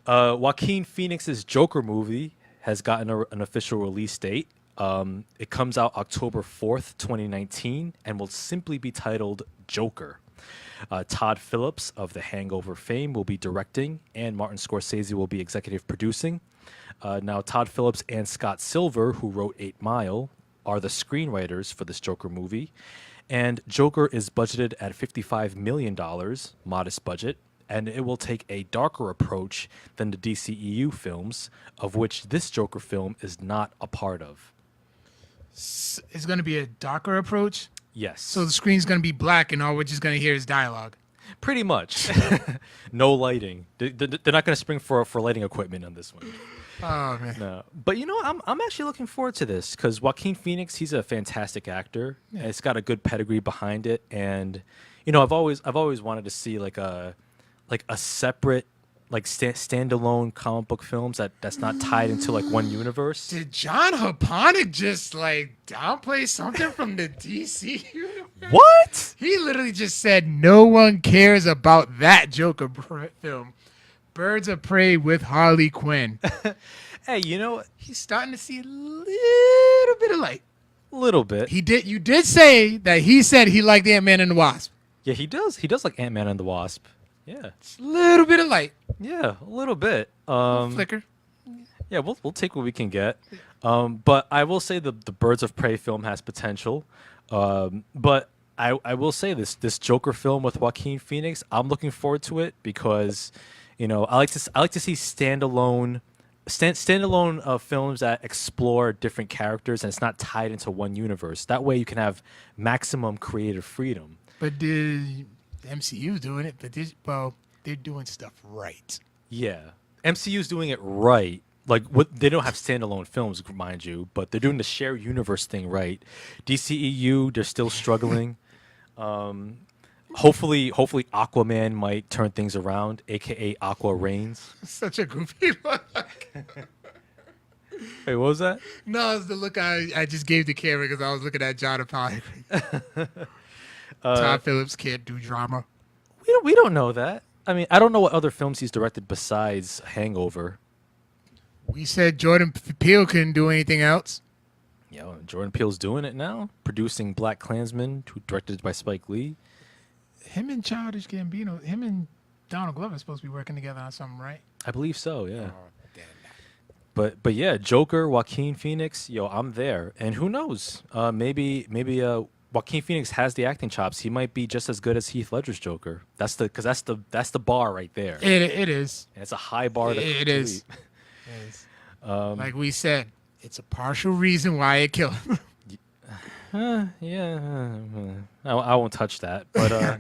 Joaquin Phoenix's Joker movie has gotten an official release date. It comes out October 4th, 2019, and will simply be titled Joker. Todd Phillips of The Hangover fame will be directing, and Martin Scorsese will be executive producing. Now, Todd Phillips and Scott Silver, who wrote 8 Mile, are the screenwriters for this Joker movie. And Joker is budgeted at $55 million, modest budget, and it will take a darker approach than the DCEU films, of which this Joker film is not a part of. It's going to be a darker approach? Yes. So the screen's going to be black and all we're just going to hear is dialogue? Pretty much. No lighting. They're not going to spring for lighting equipment on this one. Oh, man. No. But you know, I'm actually looking forward to this because Joaquin Phoenix, he's a fantastic actor. Yeah. And it's got a good pedigree behind it. And, you know, I've always wanted to see like a separate, like standalone comic book films that's not tied into like one universe. Did John Haponic just like downplay something from the DC universe? What? He literally just said no one cares about that Joker film. Birds of Prey with Harley Quinn. Hey, you know, he's starting to see a little bit of light. A little bit. You did say that he said he liked Ant-Man and the Wasp. Yeah, he does. He does like Ant-Man and the Wasp. Yeah, it's a little bit of light. Yeah, a little bit. Flicker. Yeah, we'll take what we can get. But I will say the Birds of Prey film has potential. But I will say this Joker film with Joaquin Phoenix, I'm looking forward to it because, you know, I like to see standalone films that explore different characters and it's not tied into one universe. That way you can have maximum creative freedom. But the MCU's doing it, but they're doing stuff right. Yeah, MCU's doing it right. Like they don't have standalone films, mind you, but they're doing the shared universe thing right. DCEU, they're still struggling. Hopefully Aquaman might turn things around, aka Aqua Reigns. Such a goofy look. Hey, what was that? No, it's the look I just gave the camera because I was looking at John Aponic. Todd Phillips can't do drama. We don't know that. I mean, I don't know what other films he's directed besides Hangover. We said Jordan Peele couldn't do anything else. Yeah, well, Jordan Peele's doing it now, producing Black Klansman, directed by Spike Lee. Him and Childish Gambino, him and Donald Glover are supposed to be working together on something, right? I believe so, yeah. Oh, damn. But yeah, Joker, Joaquin Phoenix, yo, I'm there. And who knows? Maybe Joaquin Phoenix has the acting chops. He might be just as good as Heath Ledger's Joker. That's the bar right there. It is. And it's a high bar to complete. It is. Like we said, it's a partial reason why it killed him. I won't touch that. But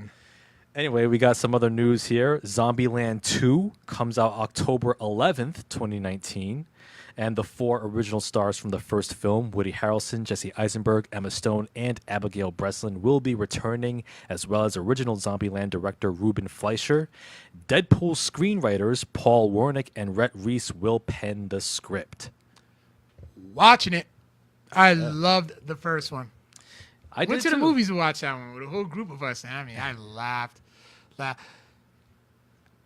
anyway, we got some other news here. Zombieland 2 comes out October 11th, 2019. And the 4 original stars from the first film, Woody Harrelson, Jesse Eisenberg, Emma Stone, and Abigail Breslin, will be returning, as well as original Zombieland director Ruben Fleischer. Deadpool screenwriters Paul Wernick and Rhett Reese will pen the script. Watching it. I loved the first one. I went did to the too. movies to watch that one with a whole group of us. I mean, I laughed.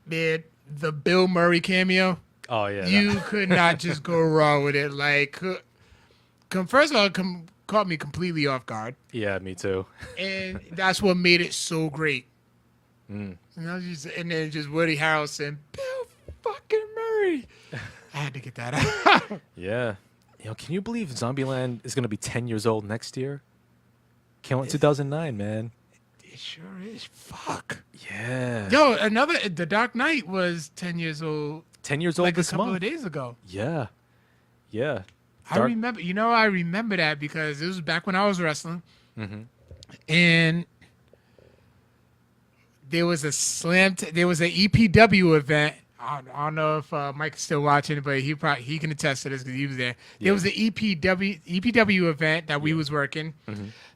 Man, the Bill Murray cameo. Oh, yeah. You could not just go wrong with it. Like, first of all, it caught me completely off guard. Yeah, me too. And that's what made it so great. Mm. And then just Woody Harrelson, Bill fucking Murray. I had to get that out. Yeah. You know, can you believe Zombieland is going to be 10 years old next year? Came out in 2009, man. It sure is. Fuck. Yeah. Yo, The Dark Knight was 10 years old. 10 years old Like this a couple month. of days ago. Yeah. Yeah. I remember. I remember that because it was back when I was wrestling, Mm-hmm. and there was there was an EPW event. I don't know if Mike's still watching, but he can attest to this because he was there. Yeah. There was an EPW event that we was working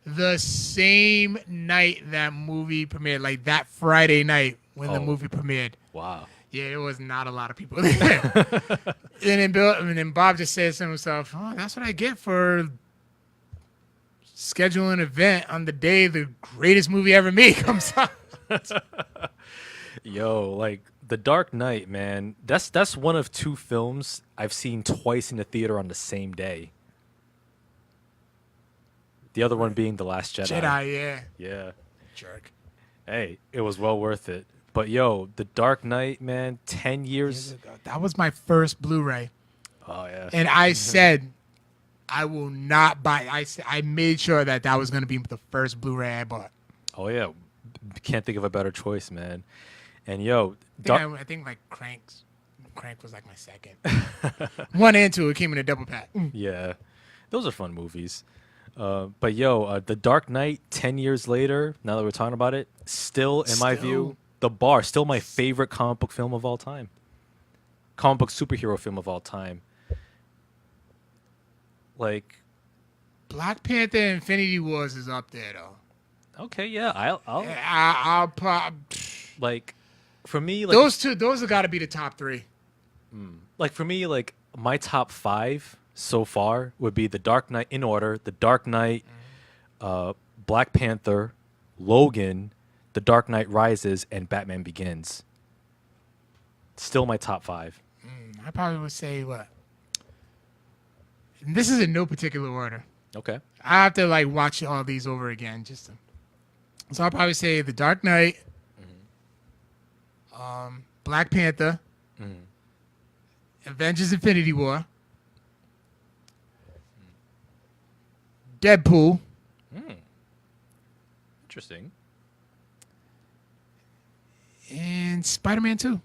the same night that movie premiered, like that Friday night when the movie premiered. Wow. Yeah, there was not a lot of people there. and then Bob just says to himself, "Oh, that's what I get for scheduling an event on the day the greatest movie ever made comes out." Yo, like The Dark Knight, man. That's one of two films I've seen twice in the theater on the same day. The other one being The Last Jedi. Jedi, yeah. Yeah. Jerk. Hey, it was well worth it. But yo, The Dark Knight, man, 10 years. That was my first Blu-ray. Oh yeah. And I said I will not buy. I made sure that was going to be the Oh yeah. Can't think of a better choice, man. And yo, I think like Crank was like my second. 1 and 2, it came in a double pack. yeah, those are fun movies. But yo, The Dark Knight, 10 years later, now that we're talking about it, still, in my view, still my favorite comic book film of all time. Comic book superhero film of all time. Like, Black Panther Infinity Wars is up there though. okay, yeah, I'll pop. like, for me, like those have got to be the top 3. like for me, like my top 5 so far would be The Dark Knight in order: The Dark Knight, Black Panther, Logan, The Dark Knight Rises, and Batman Begins. Still my top 5. I probably would say what? And this is in no particular order. Okay. I have to like watch all these over again so I'll probably say The Dark Knight, Black Panther, Avengers Infinity War, Deadpool, Interesting. and Spider-Man 2.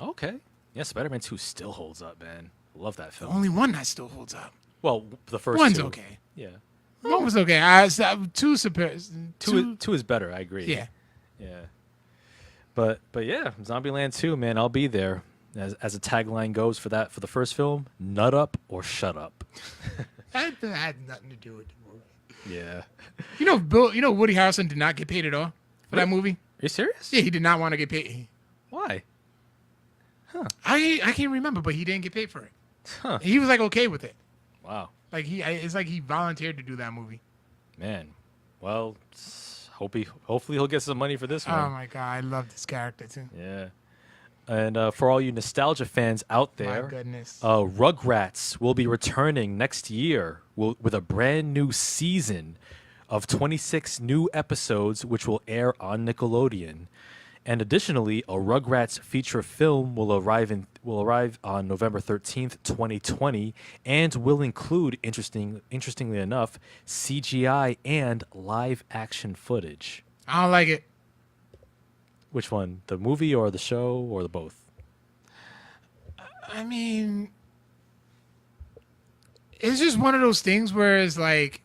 Okay. Yeah, Spider-Man 2 still holds up, man. Love that The film. only one that still holds up. Well, the first One's two. okay. Yeah. One was okay. Two Two is better, I agree. Yeah. Yeah. But yeah, Zombieland 2, man, I'll be there. As a tagline goes for the first film, nut up or shut up. That had nothing to do with the movie. Yeah. Woody Harrelson did not get paid at all for that movie. Are you serious? Yeah, he did not want to get paid. Why? I can't remember, but he didn't get paid for it. Huh. He was like okay with it. Wow. Like it's like he volunteered to do that movie. Man. Well, hopefully he'll get some money for this one. Oh my god, I love this character too. Yeah. And for all you nostalgia fans out there, My goodness. Rugrats will be returning next year with a brand new season of 26 new episodes, which will air on Nickelodeon. And additionally, a Rugrats feature film will arrive on November 13th, 2020, and will include, interestingly enough, CGI and live action footage. I don't like it. Which one? The movie or the show or the both? I mean, it's just one of those things where it's like,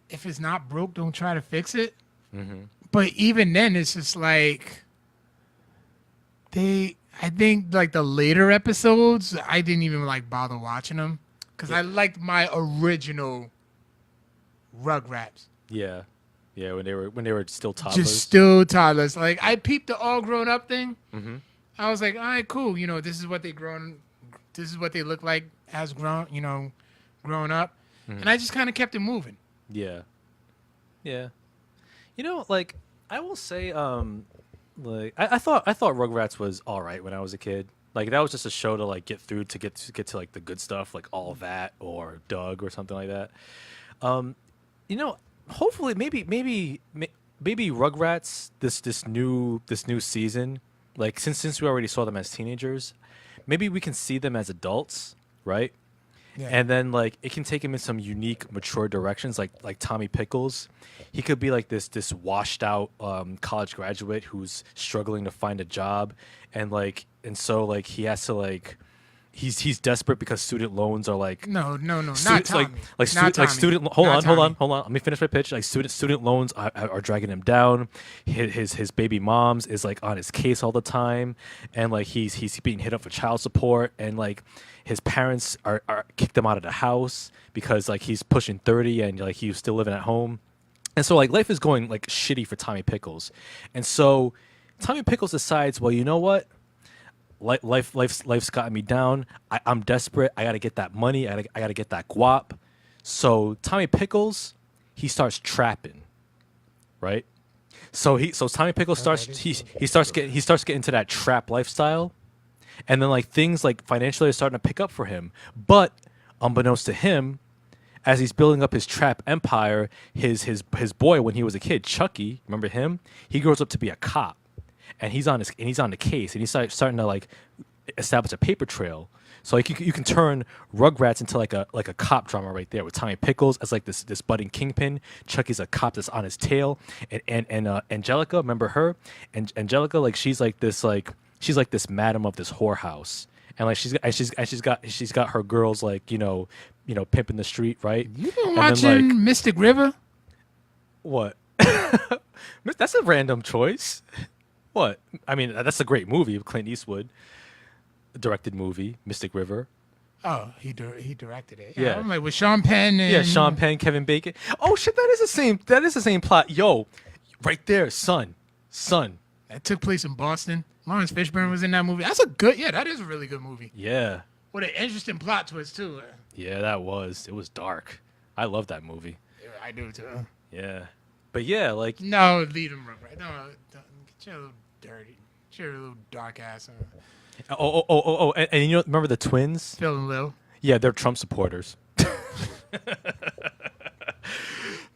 if it's not broke, don't try to fix it. Mm-hmm. But even then, it's just like I think like the later episodes, I didn't even like bother watching them because I liked my original Rugrats. Yeah, yeah. When they were still toddlers. Just still toddlers. Like I peeped the all grown up thing. Mm-hmm. I was like, all right, cool. This is what they look like as grown up, and I just kind of kept it moving. Yeah, yeah. Like I will say, like I thought Rugrats was all right when I was a kid. Like that was just a show to like get through to get to like the good stuff, like All That or Doug or something like that. Hopefully, maybe Rugrats this new season. Like since we already saw them as teenagers, maybe we can see them as adults, right? Yeah. And then like it can take him in some unique, mature directions. Like Tommy Pickles, he could be like this washed out college graduate who's struggling to find a job, and so like he has to like. He's desperate because student loans are like No, not students Tommy. like Not Tommy. student hold Not on Tommy. let me finish my pitch. Like student loans are dragging him down. His baby mom's is like on his case all the time, and like he's being hit up for child support, and like his parents are kicked him out of the house because like he's pushing 30 and like he's still living at home. And so like life is going like shitty for Tommy Pickles. And so Tommy Pickles decides, well, you know what? Life's gotten me down. I'm desperate. I gotta get that money. I gotta get that guap. So Tommy Pickles, he starts trapping, right? So Tommy Pickles starts getting into that trap lifestyle, and then like things like financially are starting to pick up for him. But unbeknownst to him, as he's building up his trap empire, his boy when he was a kid, Chucky, remember him? He grows up to be a cop. And he's on the case, and he's starting to like establish a paper trail. So like you can turn Rugrats into like a cop drama right there with Tommy Pickles as like this budding kingpin. Chucky's a cop that's on his tail, and Angelica, remember her? And Angelica, like she's like this madam of this whorehouse, and like she's got her girls like pimping the street, right? You been And watching then, like, Mystic River? what? That's a random choice. What? I mean, that's a great movie. Clint Eastwood directed movie, Mystic River. Oh, he directed it. Yeah. I'm like with Sean Penn and Yeah, Sean Penn, Kevin Bacon. Oh shit, that is the same plot. Yo, right there, son. that took place in Boston. Lawrence Fishburne was in that movie. That is a really good movie. Yeah. With an interesting plot twist too. Yeah, it was dark. I love that movie. Yeah, I do too. Yeah. But yeah, like No, leave him right. No, get your little dirty, get your little dark ass. and remember the twins? Phil and Lil. Yeah, they're Trump supporters.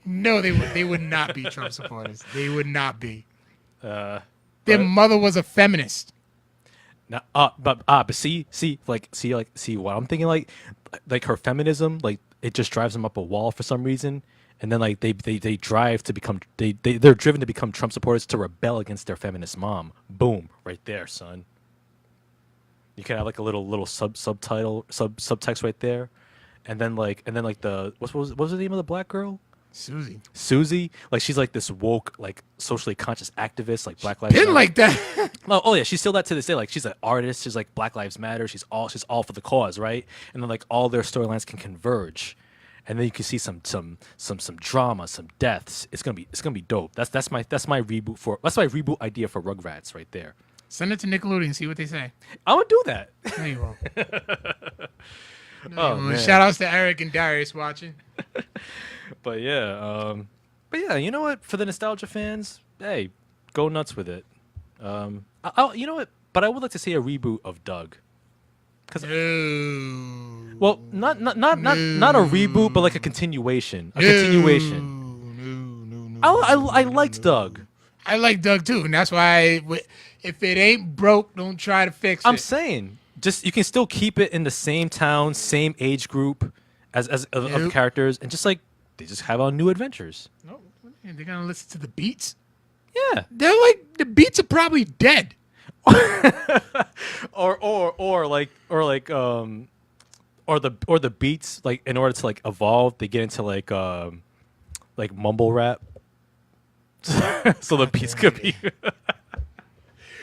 No, they would not be Trump supporters. They would not be. Their but- mother was a feminist. Now, but see what I'm thinking, like her feminism, like it just drives them up a wall for some reason, and then like they drive to become they're driven to become Trump supporters to rebel against their feminist mom. Boom, right there, son. You can have like a little subtext right there, and then like the what was the name of the black girl? Susie, like she's like this woke, like socially conscious activist, like Black Lives Matter. Been like that. Oh yeah, she's still that to this day. Like she's an artist. She's like Black Lives Matter. She's all for the cause, right? And then like all their storylines can converge, and then you can see some drama, some deaths. It's gonna be dope. That's my reboot idea for Rugrats right there. Send it to Nickelodeon and see what they say. I would do that. No, you won't. Oh man. Shout outs to Eric and Darius watching. But yeah, you know what? For the nostalgia fans, hey, go nuts with it. You know what? But I would like to see a reboot of Doug. Well, not a reboot, but like a continuation. I liked Doug. I like Doug too, and that's why if it ain't broke, don't try to fix it. I'm saying, just you can still keep it in the same town, same age group of characters, and just like they just have on new adventures. No, they're gonna listen to the beats. Yeah, they're like the beats are probably dead. or the beats, like in order to like evolve, they get into like mumble rap. So the beats could be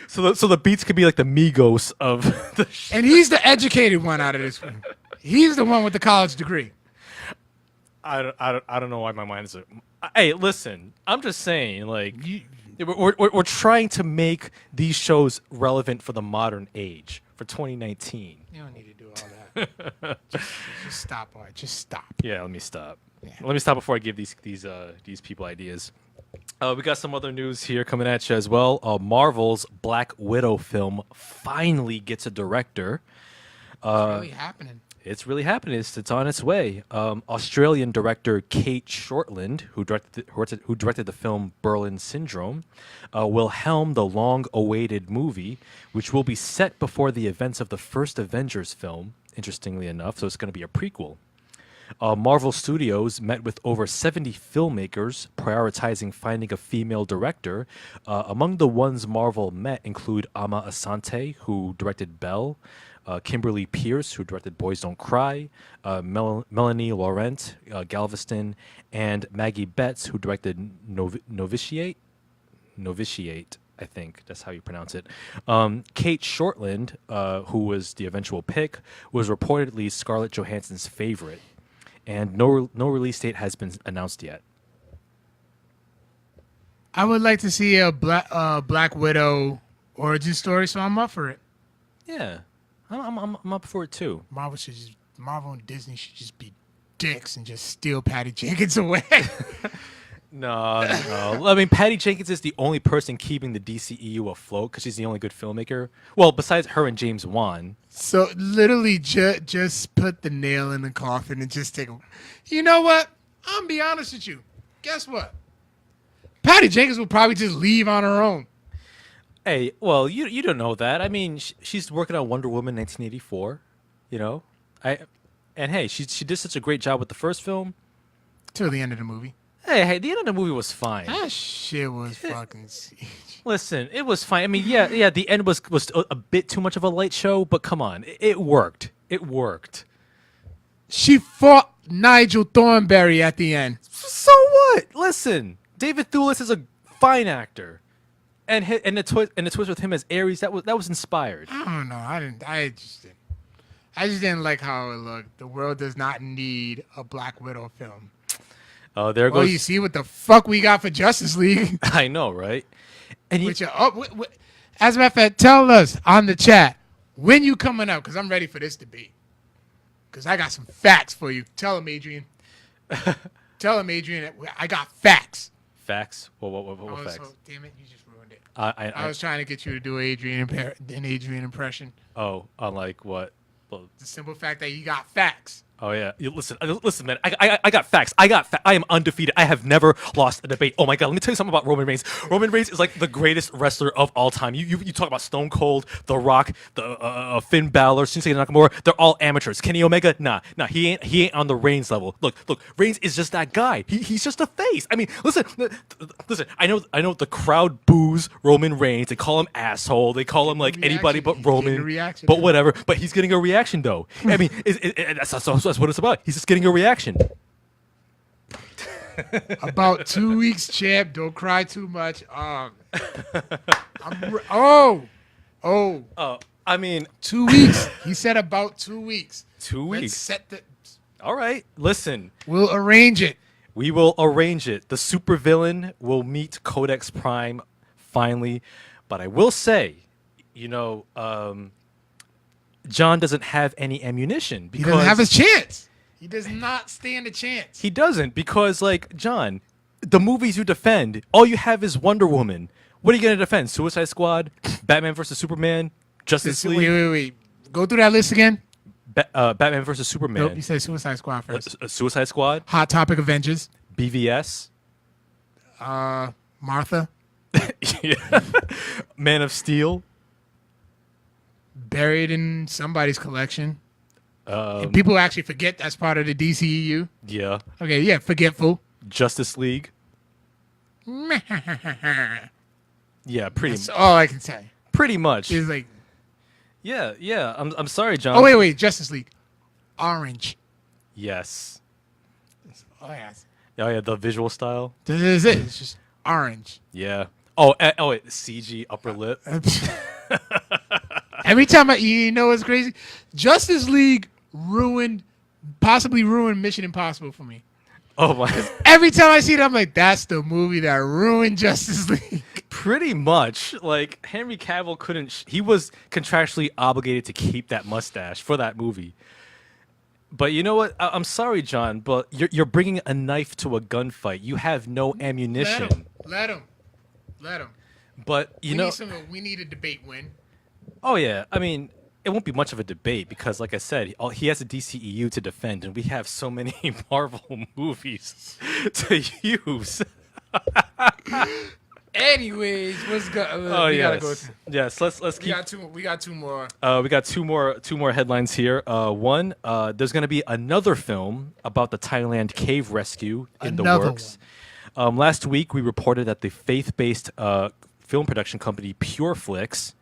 so the beats could be like the Migos of the show. And he's the educated one out of this one. He's the one with the college degree. I don't know why my mind is. Hey, listen, I'm just saying, like we're trying to make these shows relevant for the modern age for 2019. You don't need to do all that. just stop, Art. Just stop. Yeah, let me stop. Yeah. Let me stop before I give these people ideas. We got some other news here coming at you as well. Marvel's Black Widow film finally gets a director. It's really happening. It's really happening. It's on its way. Australian director Kate Shortland, who directed the film Berlin Syndrome, will helm the long-awaited movie, which will be set before the events of the first Avengers film interestingly enough. So it's going to be a prequel. Marvel Studios met with over 70 filmmakers, prioritizing finding a female director. Among the ones Marvel met include Ama Asante, who directed Belle, Kimberly Pierce, who directed Boys Don't Cry, Melanie Laurent, Galveston, and Maggie Betts, who directed Novitiate. Novitiate, I think that's how you pronounce it. Kate Shortland, who was the eventual pick, was reportedly Scarlett Johansson's favorite. And no release date has been announced yet. I would like to see a Black Widow origin story, so I'm up for it. Yeah, I'm up for it too. Marvel and Disney should just be dicks and just steal Patty Jenkins away. No. I mean, Patty Jenkins is the only person keeping the DCEU afloat because she's the only good filmmaker. Well, besides her and James Wan. So literally just put the nail in the coffin and just take. You know what? I'm gonna be honest with you. Guess what? Patty Jenkins will probably just leave on her own. Hey, well, you don't know that. I mean, she's working on Wonder Woman 1984. You know, and hey, she did such a great job with the first film. Till the end of the movie. Hey, the end of the movie was fine. That shit was fucking siege. Listen, it was fine. I mean, yeah, the end was a bit too much of a light show, but come on, it worked. It worked. She fought Nigel Thornberry at the end. So what? Listen, David Thewlis is a fine actor, and the twist with him as Ares that was inspired. I don't know. I just didn't like how it looked. The world does not need a Black Widow film. Oh, there goes. Well, you see what the fuck we got for Justice League. I know, right? And as a matter of fact, tell us on the chat when you coming up, because I'm ready for this debate. Because I got some facts for you. Tell him, Adrian. Tell him, Adrian, I got facts. Facts? What facts? So, damn it, you just ruined it. I was trying to get you to do an Adrian impression. Oh, unlike what? The simple fact that you got facts. Oh yeah, listen, man. I got facts. I am undefeated. I have never lost a debate. Oh my god, let me tell you something about Roman Reigns. Roman Reigns is like the greatest wrestler of all time. You talk about Stone Cold, The Rock, the Finn Balor, Shinsuke Nakamura. They're all amateurs. Kenny Omega, nah, he ain't on the Reigns level. Look, Reigns is just that guy. He's just a face. I mean, listen. I know the crowd boos Roman Reigns. They call him asshole. They call him like anybody but Roman. But whatever. But he's getting a reaction though. I mean, that's what it's about. He's just getting a reaction. About 2 weeks, champ. Don't cry too much. I mean, 2 weeks. He said about 2 weeks. 2 weeks. Let's set the. All right. Listen. We'll arrange it. We will arrange it. The supervillain will meet Codex Prime finally, but I will say, John doesn't have any ammunition because he doesn't have his chance. He does not stand a chance. He doesn't because, like, John, the movies you defend, all you have is Wonder Woman. What are you going to defend? Suicide Squad, Batman versus Superman, Justice League. Wait. Go through that list again. Batman versus Superman. Nope, you said Suicide Squad first. Suicide Squad. Hot Topic Avengers. BVS. Martha. Yeah. Man of Steel. Buried in somebody's collection. And people actually forget that's part of the DCEU. Yeah. Okay, yeah, forgetful. Justice League. Yeah, That's all I can say. Pretty much. It's like, yeah. I'm sorry, John. oh wait, Justice League. Orange. Yes. Oh yeah, the visual style. This is it. It's just orange. Yeah. Oh, wait, CG upper lip. Every time you know what's crazy? Justice League possibly ruined Mission Impossible for me. Oh my! Every time I see it, I'm like, that's the movie that ruined Justice League. Pretty much. Like, Henry Cavill couldn't. He was contractually obligated to keep that mustache for that movie. But you know what? I'm sorry, John, but you're bringing a knife to a gunfight. You have no ammunition. Let him. But we need a debate win. Oh yeah, I mean, it won't be much of a debate because, like I said, he has a DCEU to defend, and we have so many Marvel movies to use. Anyways, what's good? Oh we yes, gotta go. yes. Let's keep. We got two more. We got two more headlines here. One, there's going to be another film about the Thailand cave rescue in the works. Last week, we reported that the faith-based film production company Pureflix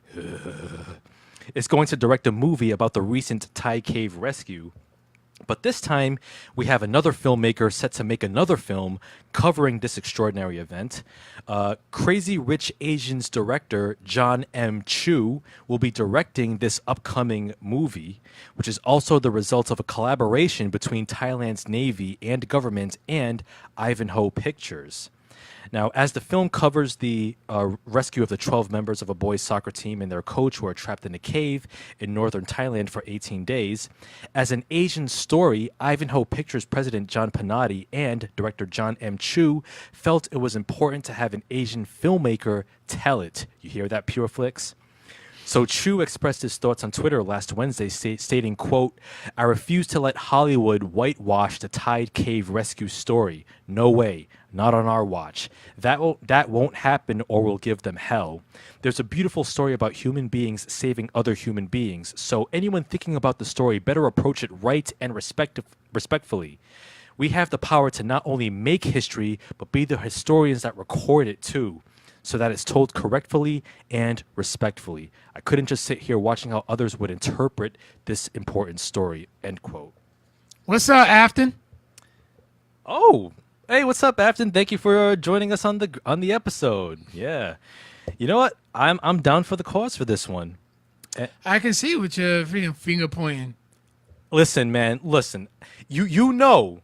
is going to direct a movie about the recent Thai cave rescue. But this time, we have another filmmaker set to make another film covering this extraordinary event. Crazy Rich Asians director John M. Chu will be directing this upcoming movie, which is also the result of a collaboration between Thailand's Navy and government and Ivanhoe Pictures. Now, as the film covers the rescue of the 12 members of a boys' soccer team and their coach who are trapped in a cave in northern Thailand for 18 days, as an Asian story, Ivanhoe Pictures president John Panatti and director John M. Chu felt it was important to have an Asian filmmaker tell it. You hear that, Pureflix? So Chu expressed his thoughts on Twitter last Wednesday, stating, quote, "I refuse to let Hollywood whitewash the Thai cave rescue story. No way. Not on our watch. That won't happen or we'll give them hell. There's a beautiful story about human beings saving other human beings. So anyone thinking about the story better approach it right and respectfully. We have the power to not only make history, but be the historians that record it too, so that it's told correctly and respectfully. I couldn't just sit here watching how others would interpret this important story," end quote. What's up, Afton? Oh, hey, what's up, Afton? Thank you for joining us on the episode. Yeah, you know what? I'm down for the cause for this one. I can see with your freaking finger pointing. Listen, man. Listen, you know,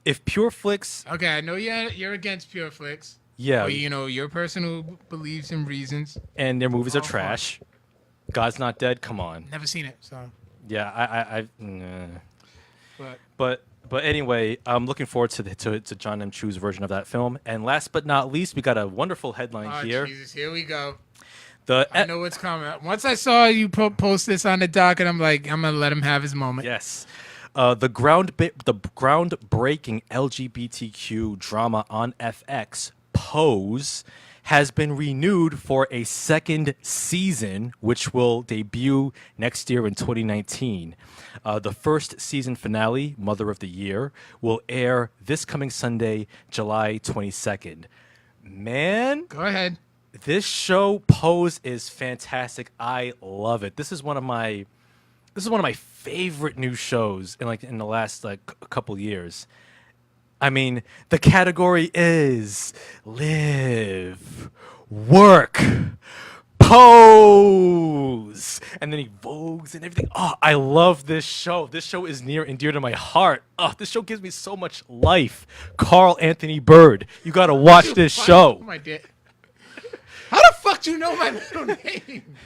if Pureflix. Okay, I know you're against Pureflix. Yeah. Or, you know, you're a person who believes in reasons. And their movies are trash. God's Not Dead. Come on. Never seen it, so. Yeah, But anyway, I'm looking forward to John M. Chu's version of that film. And last but not least, we got a wonderful headline here. Jesus, here we go. I know what's coming. Once I saw you post this on the docket, I'm like, I'm gonna let him have his moment. Yes. The groundbreaking LGBTQ drama on FX, Pose, has been renewed for a second season, which will debut next year in 2019. The first season finale, Mother of the Year, will air this coming Sunday, July 22nd. Man, go ahead. This show, Pose, is fantastic. I love it. This is one of my favorite new shows in the last couple years. I mean, the category is live, work, pose, and then he vogues and everything. Oh, I love this show. This show is near and dear to my heart. Oh, this show gives me so much life. Carl Anthony Bird, you gotta watch this show. My dick. How the fuck do you know my middle name?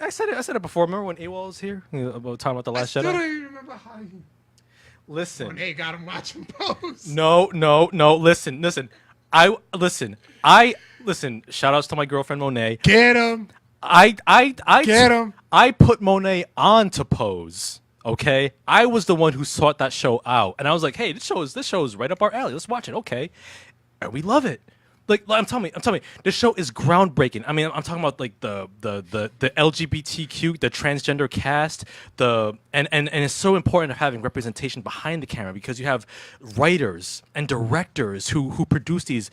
I said it before. Remember when AWOL was here? About talking about the Last Jedi? I still don't even remember how you. Listen. Monet got him watching Pose. No. Listen. Listen. Shout outs to my girlfriend Monet. Get him. Get him. I put Monet on to Pose. Okay, I was the one who sought that show out, and I was like, "Hey, this show is right up our alley. Let's watch it." Okay, and we love it. I'm telling you, this show is groundbreaking. I mean, I'm talking about the LGBTQ, the transgender cast, and it's so important of having representation behind the camera because you have writers and directors who produce these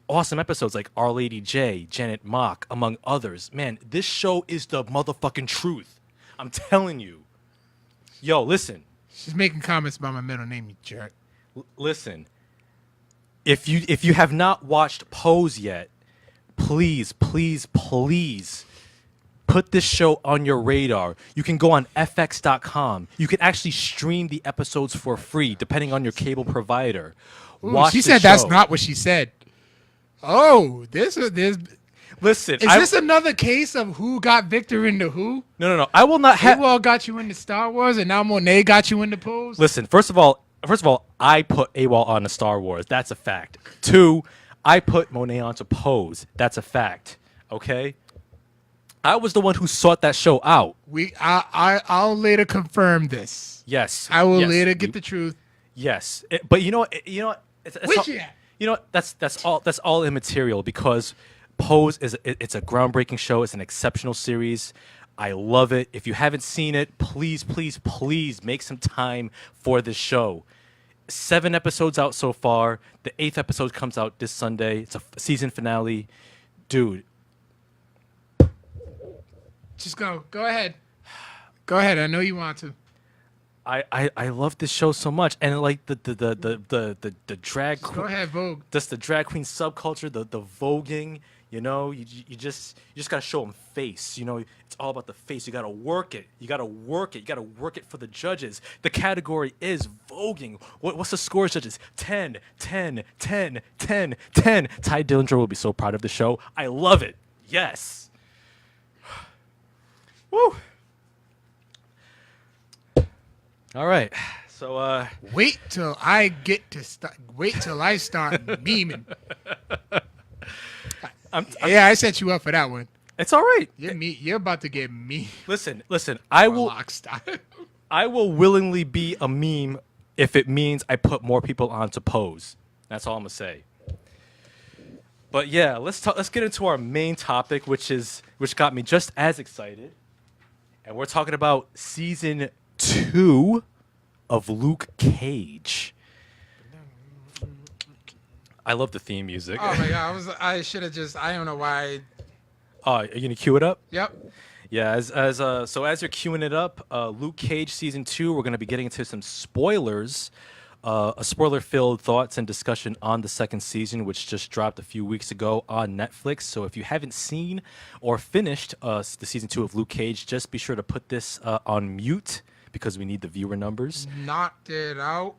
awesome episodes like Our Lady J, Janet Mock, among others. Man, this show is the motherfucking truth. I'm telling you. Yo, listen. She's making comments about my middle name, you jerk. Listen. If you have not watched Pose yet, please put this show on your radar. You can go on fx.com. You can actually stream the episodes for free, depending on your cable provider. Ooh, she said that's not what she said. Oh, this. Listen, is this another case of who got Victor into who? No. I will not have. AWOL got you into Star Wars, and now Monet got you into Pose. Listen, first of all, I put AWOL on to Star Wars. That's a fact. 2, I put Monet onto Pose. That's a fact. Okay? I was the one who sought that show out. I'll later confirm this. Yes. I will later get the truth. Yes. But you know what? Where's she at? You know, that's all immaterial because Pose it's a groundbreaking show. It's an exceptional series. I love it. If you haven't seen it, please, please, please make some time for this show. 7 episodes out so far. The 8th episode comes out this Sunday. It's a season finale. Dude. Just go. Go ahead. Go ahead. I know you want to. I love this show so much, and like the drag. Go ahead, Vogue. Just the drag queen subculture, the voguing. You know, you just gotta show them face. You know, it's all about the face. You gotta work it. You gotta work it. You gotta work it for the judges. The category is voguing. What's the scores, judges? 10, 10, 10, 10, 10. Ty Dillinger will be so proud of the show. I love it. Yes. Woo. All right. So wait till I get to start. Wait till I start memeing. I set you up for that one. It's all right. You're about to get me. Listen. I will willingly be a meme if it means I put more people on to Pose. That's all I'm gonna say. But yeah, let's get into our main topic, which got me just as excited, and we're talking about season 2 of Luke Cage. I love the theme music. Oh my god, I should have just. I don't know why. Oh, are you gonna cue it up? Yep. Yeah. So as you're queuing it up, Luke Cage season 2, we're gonna be getting into some spoilers, a spoiler-filled thoughts and discussion on the second season, which just dropped a few weeks ago on Netflix. So if you haven't seen or finished the season 2 of Luke Cage, just be sure to put this on mute because we need the viewer numbers. Knocked it out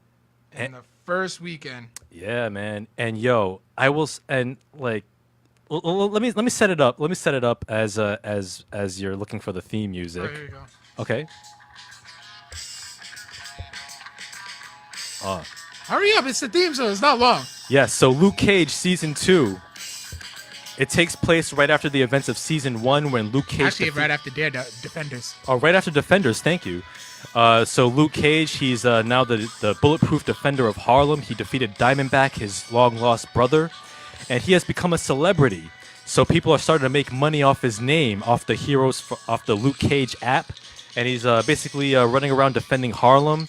in the first weekend. Yeah, man. And yo, I will and like let me set it up. Let me set it up as you're looking for the theme music. Oh, here you go. Okay. Hurry up, it's the theme song. It's not long. Yeah, so Luke Cage season 2. It takes place right after the events of season 1 when Luke Cage Actually, right after their Defenders. Oh, right after Defenders, thank you. So Luke Cage, he's now the bulletproof defender of Harlem. He defeated Diamondback, his long-lost brother, and he has become a celebrity. So people are starting to make money off his name, off the Luke Cage app, and he's basically running around defending Harlem.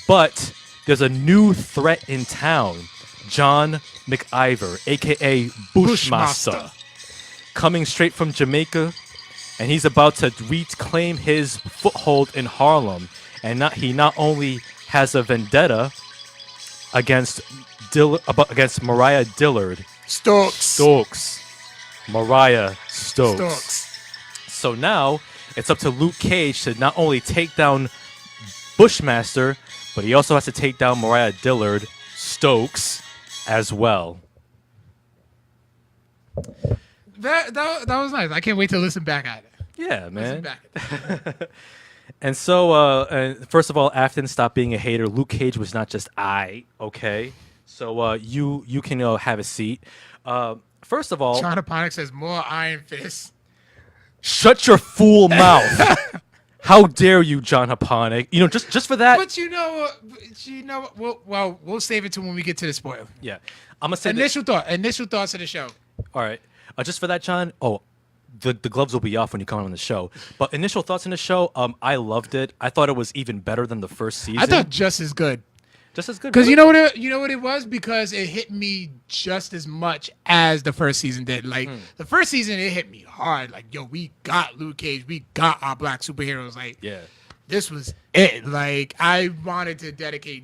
But there's a new threat in town, John McIver, a.k.a. Bushmaster, coming straight from Jamaica. And he's about to reclaim his foothold in Harlem. And he not only has a vendetta against Mariah Dillard. Stokes. Mariah Stokes. So now it's up to Luke Cage to not only take down Bushmaster, but he also has to take down Mariah Dillard, Stokes, as well. That was nice. I can't wait to listen back at it. Yeah, man. Listen back at it. And so, first of all, Afton, stop being a hater. Luke Cage was not just okay? So you can have a seat. First of all, John Aponic says more Iron Fist. Shut your fool mouth. How dare you, John Haponic? You know, just for that. But you know what? We'll save it to when we get to the spoiler. Yeah, I'm gonna say initial thoughts of the show. All right, just for that, John. Oh, the gloves will be off when you come on the show. But initial thoughts on the show. I loved it. I thought it was even better than the first season. I thought just as good. Just as good. Because you know what it was? Because it hit me just as much as the first season did. Like the first season, it hit me hard. Like, yo, we got Luke Cage, we got our black superheroes. Like, yeah, this was it. Like, I wanted to dedicate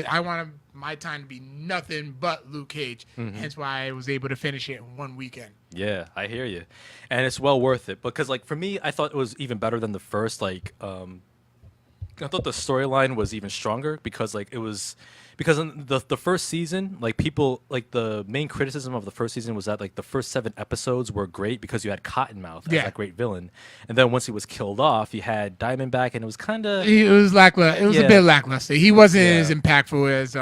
I wanted my time to be nothing but Luke Cage. Hence why I was able to finish it in one weekend. Yeah, I hear you, and it's well worth it. Because like for me, I thought it was even better than the first. Like, I thought the storyline was even stronger because like it was because in the first season, like people like the main criticism of the first season was that like the first 7 episodes were great because you had Cottonmouth as that great villain, and then once he was killed off, you had Diamondback, and it was kind of it was lackluster. It was a bit lackluster. He wasn't as impactful as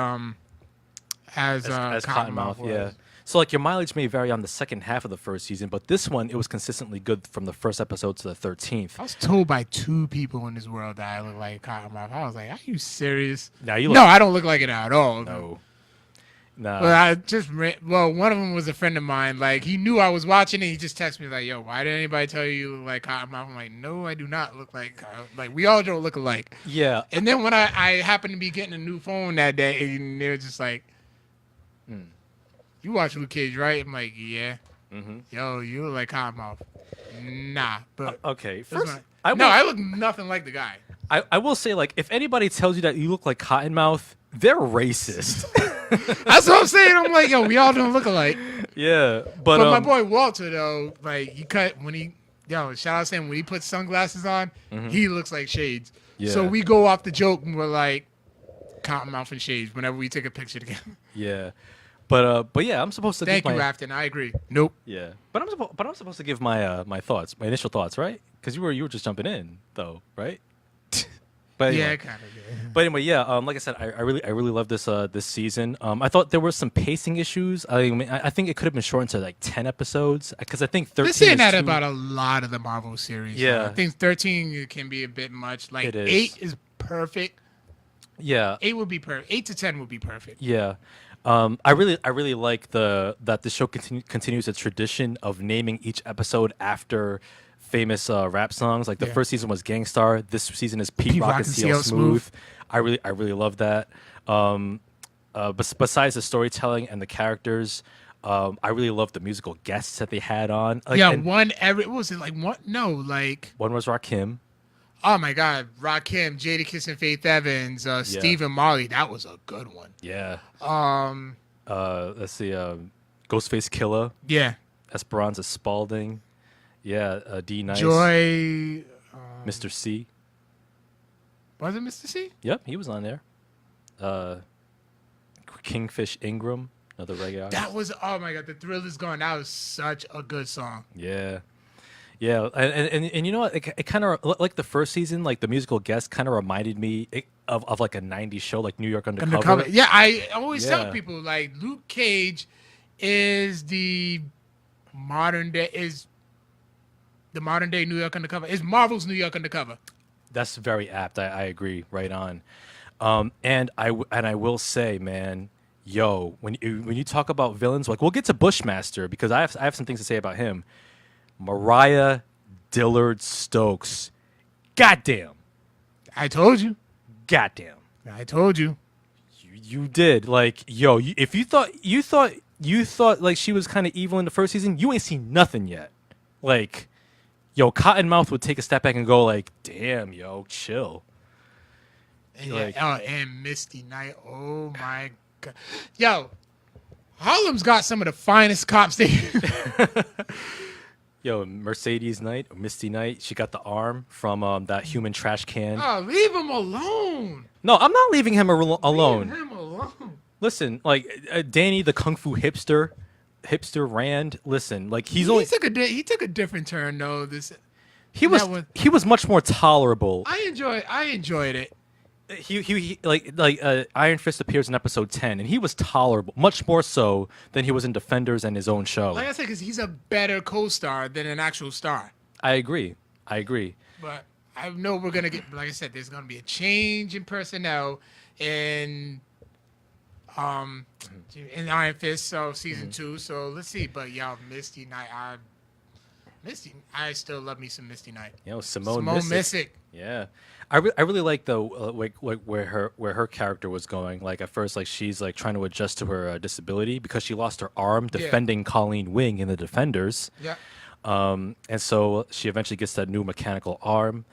Cottonmouth was. Yeah. So like your mileage may vary on the second half of the first season, but this one it was consistently good from the first episode to the 13th. I was told by 2 people in this world that I look like Cottonmouth. I was like, "Are you serious?" No, I don't look like it at all. No. Nah. Well, one of them was a friend of mine. Like, he knew I was watching it. He just texted me like, "Yo, why did anybody tell you you look like Cottonmouth?" I'm like, "No, I do not look like like we all don't look alike." Yeah. And then when I happened to be getting a new phone that day, and they were just like, "You watch Luke Cage, right?" I'm like, "Yeah." Mm-hmm. Yo, you look like Cottonmouth. Nah, but okay. I look nothing like the guy. I will say, like, if anybody tells you that you look like Cottonmouth, they're racist. That's what I'm saying. I'm like, yo, we all don't look alike. Yeah, but my boy Walter though, like shout out to him when he puts sunglasses on, he looks like Shades. Yeah. So we go off the joke and we're like, Cottonmouth and Shades whenever we take a picture together. Yeah, but yeah, I'm supposed to. Thank you, Afton. I agree. Nope. Yeah, but I'm supposed to give my my thoughts, my initial thoughts, right? Because you were just jumping in though, right? But anyway. Yeah, kind of. Yeah. But anyway, yeah. Like I said, I really love this this season. I thought there were some pacing issues. I mean, I think it could have been shortened to like 10 episodes because I think 13. They're saying that about a lot of the Marvel series. Yeah, I think 13 can be a bit much. Like 8 is perfect. Yeah, 8 would be perfect. 8 to 10 would be perfect. Yeah. I really like that the show continues a tradition of naming each episode after famous rap songs. Like the first season was Gangstar. This season is Pete Rock and CL Smooth. I really love that. Besides the storytelling and the characters, I really love the musical guests that they had on. Like, what was it like? One was Rakim. Oh my God, Rakim, Jadakiss and Faith Evans, Stephen Marley. That was a good one. Yeah. Let's see. Ghostface Killer. Yeah. Esperanza Spalding. Yeah. D Nice. Joy. Mr. C. Was it Mr. C? Yep, he was on there. Kingfish Ingram, another reggae artist. That was, oh my God, The Thrill Is Gone. That was such a good song. Yeah. Yeah, and you know what? It kind of, like the first season, like the musical guest kind of reminded me of like a 90s show, like New York Undercover. Yeah, I always tell people, like, Luke Cage is the modern day New York Undercover. It's Marvel's New York Undercover. That's very apt. I agree. Right on. And I will say, man, yo, when you talk about villains, like we'll get to Bushmaster because I have some things to say about him. Mariah Dillard Stokes, goddamn. I told you. Goddamn. I told you. You did. Like, yo, if you thought like she was kind of evil in the first season, you ain't seen nothing yet. Like, yo, Cottonmouth would take a step back and go like, damn, yo, chill. And, and Misty Knight. Oh my God. Yo, Harlem's got some of the finest cops there. Yo, Mercedes Knight, or Misty Knight, she got the arm from that human trash can. Oh, leave him alone. No, I'm not leaving him alone. Leave him alone. Listen, like Danny, the kung fu hipster Rand. Listen, like he took a different turn though. He was much more tolerable. I enjoyed it. He Iron Fist appears in episode 10, and he was tolerable, much more so than he was in Defenders and his own show. Like I said, because he's a better co-star than an actual star. I agree. But I know we're gonna get, like I said, there's gonna be a change in personnel in Iron Fist, so season 2. So let's see. But y'all, Misty Knight, I still love me some Misty Knight. You know, Simone Missick. Yeah, I really like though, like where her character was going. Like at first, like she's like trying to adjust to her disability because she lost her arm defending Colleen Wing in the Defenders. Yeah. And so she eventually gets that new mechanical arm,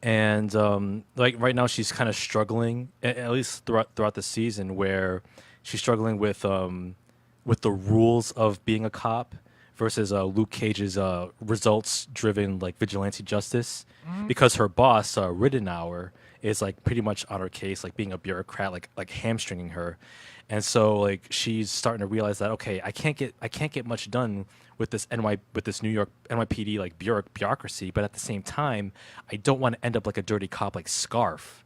and like right now she's kind of struggling, at least throughout the season, where she's struggling with the rules of being a cop versus Luke Cage's results-driven like vigilante justice, because her boss Ridenour is like pretty much on her case, like being a bureaucrat, like hamstringing her, and so like she's starting to realize that okay, I can't get much done with this New York NYPD like bureaucracy, but at the same time, I don't want to end up like a dirty cop like Scarf,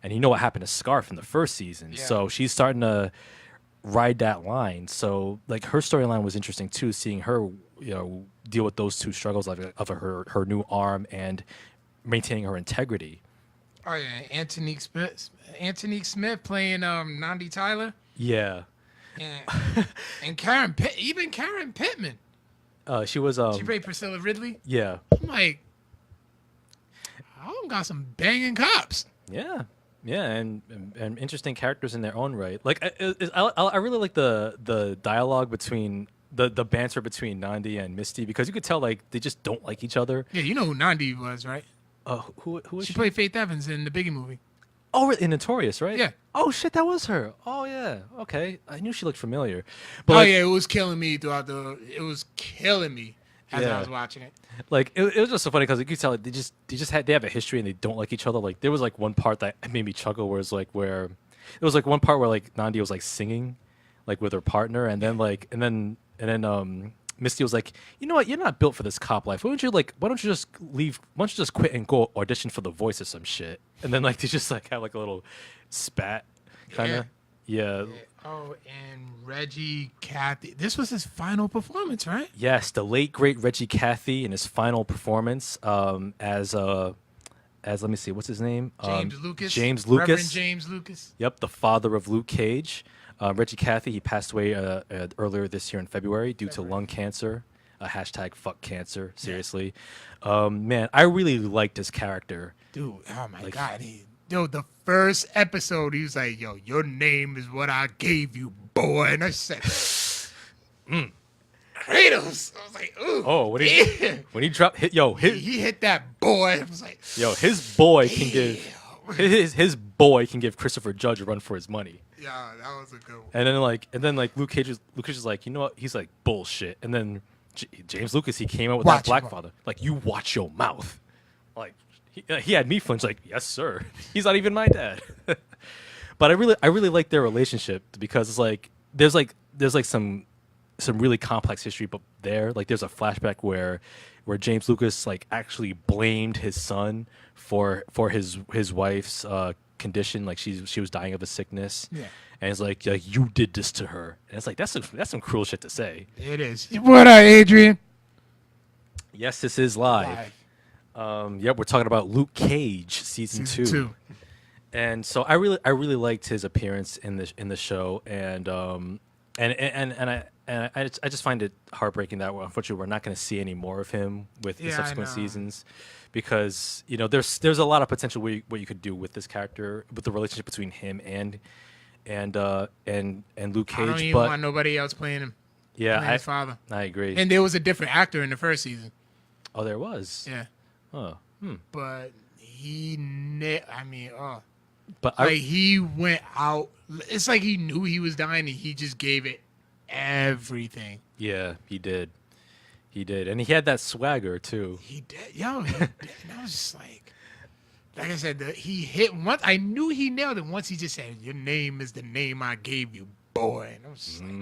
and you know what happened to Scarf in the first season, so she's starting to ride that line. So like her storyline was interesting too, seeing her deal with those two struggles of her new arm and maintaining her integrity. Oh yeah, Anthony Smith playing Nandi Tyler. Yeah, And even Karen Pittman. She was She played Priscilla Ridley. Yeah. I'm like, I got some banging cops. Yeah. Yeah, and interesting characters in their own right. Like I really like the dialogue between the banter between Nandi and Misty, because you could tell like they just don't like each other. Yeah, you know who Nandi was, right? Who is She she? played Faith Evans in the Biggie movie. Oh, in Notorious, right? Yeah. Oh shit, that was her. Oh yeah. Okay, I knew she looked familiar. But Yeah, it was killing me It was killing me as I was watching it. Like it was just so funny because you could tell like, they have a history and they don't like each other. Like there was like one part that made me chuckle where it was like one part where like Nandi was like singing, like with her partner, and then Misty was like, you know what, you're not built for this cop life. Why don't you just leave? Why don't you just quit and go audition for The Voice or some shit? And then like they just like have like a little spat, kind of. Yeah. Oh, and Reggie Cathy. This was his final performance, right? Yes, the late great Reggie Cathy in his final performance as let me see, what's his name? James Lucas. James Lucas. Reverend James Lucas. Yep, the father of Luke Cage. Reggie Cathy, he passed away earlier this year in February due to lung cancer. Hashtag fuck cancer. Seriously, man, I really liked his character. Dude, oh my god, the first episode, he was like, "Yo, your name is what I gave you, boy," and I said, Kratos. I was like, "Ooh." Oh, when he dropped, he hit that boy. I was like, his boy can give his boy can give Christopher Judge a run for his money. Yeah, that was a good one. And then Luke Cage is like, you know what? He's like, bullshit. And then James Lucas, he came out with that Blackfather. Like, you watch your mouth. Like, he had me flinch. Like, yes, sir. He's not even my dad. But I really like their relationship because it's like there's some really complex history, but there's a flashback where James Lucas like actually blamed his son for his wife's condition, like she was dying of a sickness. Yeah. And it's like you did this to her, and it's like that's some cruel shit to say. It is. What up, Adrian? Yes, this is live. Yep, we're talking about Luke Cage season 2. And so I really liked his appearance in the show, and I just find it heartbreaking that unfortunately we're not going to see any more of him with the subsequent seasons, because there's a lot of potential what you could do with this character, with the relationship between him and Luke Cage. I don't even want nobody else playing him. Yeah, playing his father. I agree. And there was a different actor in the first season. Oh, there was. Yeah. Oh. But But he went out. It's like he knew he was dying, and he just gave it everything. Yeah, he did. And he had that swagger too. He did. He did. And I was just like I said, he hit once. I knew he nailed it once. He just said, "Your name is the name I gave you, boy." And I was just like,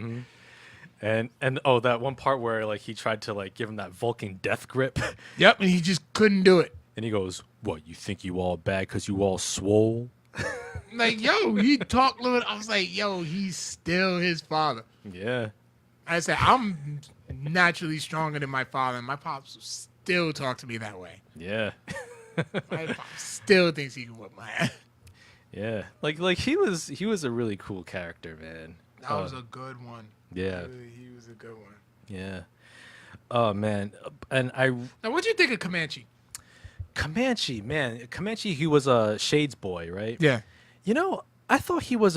and that one part where like he tried to like give him that Vulcan death grip. Yep, and he just couldn't do it. And he goes, "What, you think you all bad because you all swole?" Like, yo, he talked a little. I was like, yo, he's still his father. Yeah. I said, I'm naturally stronger than my father, and my pops still talk to me that way. Yeah. My pop still thinks he can whip my ass. Yeah. Like he was a really cool character, man. That was a good one. Yeah. He was a good one. Yeah. Oh man. And Now, what'd you think of Comanche? Comanche, man. Comanche, he was a Shades boy, right? Yeah. You know, I thought it was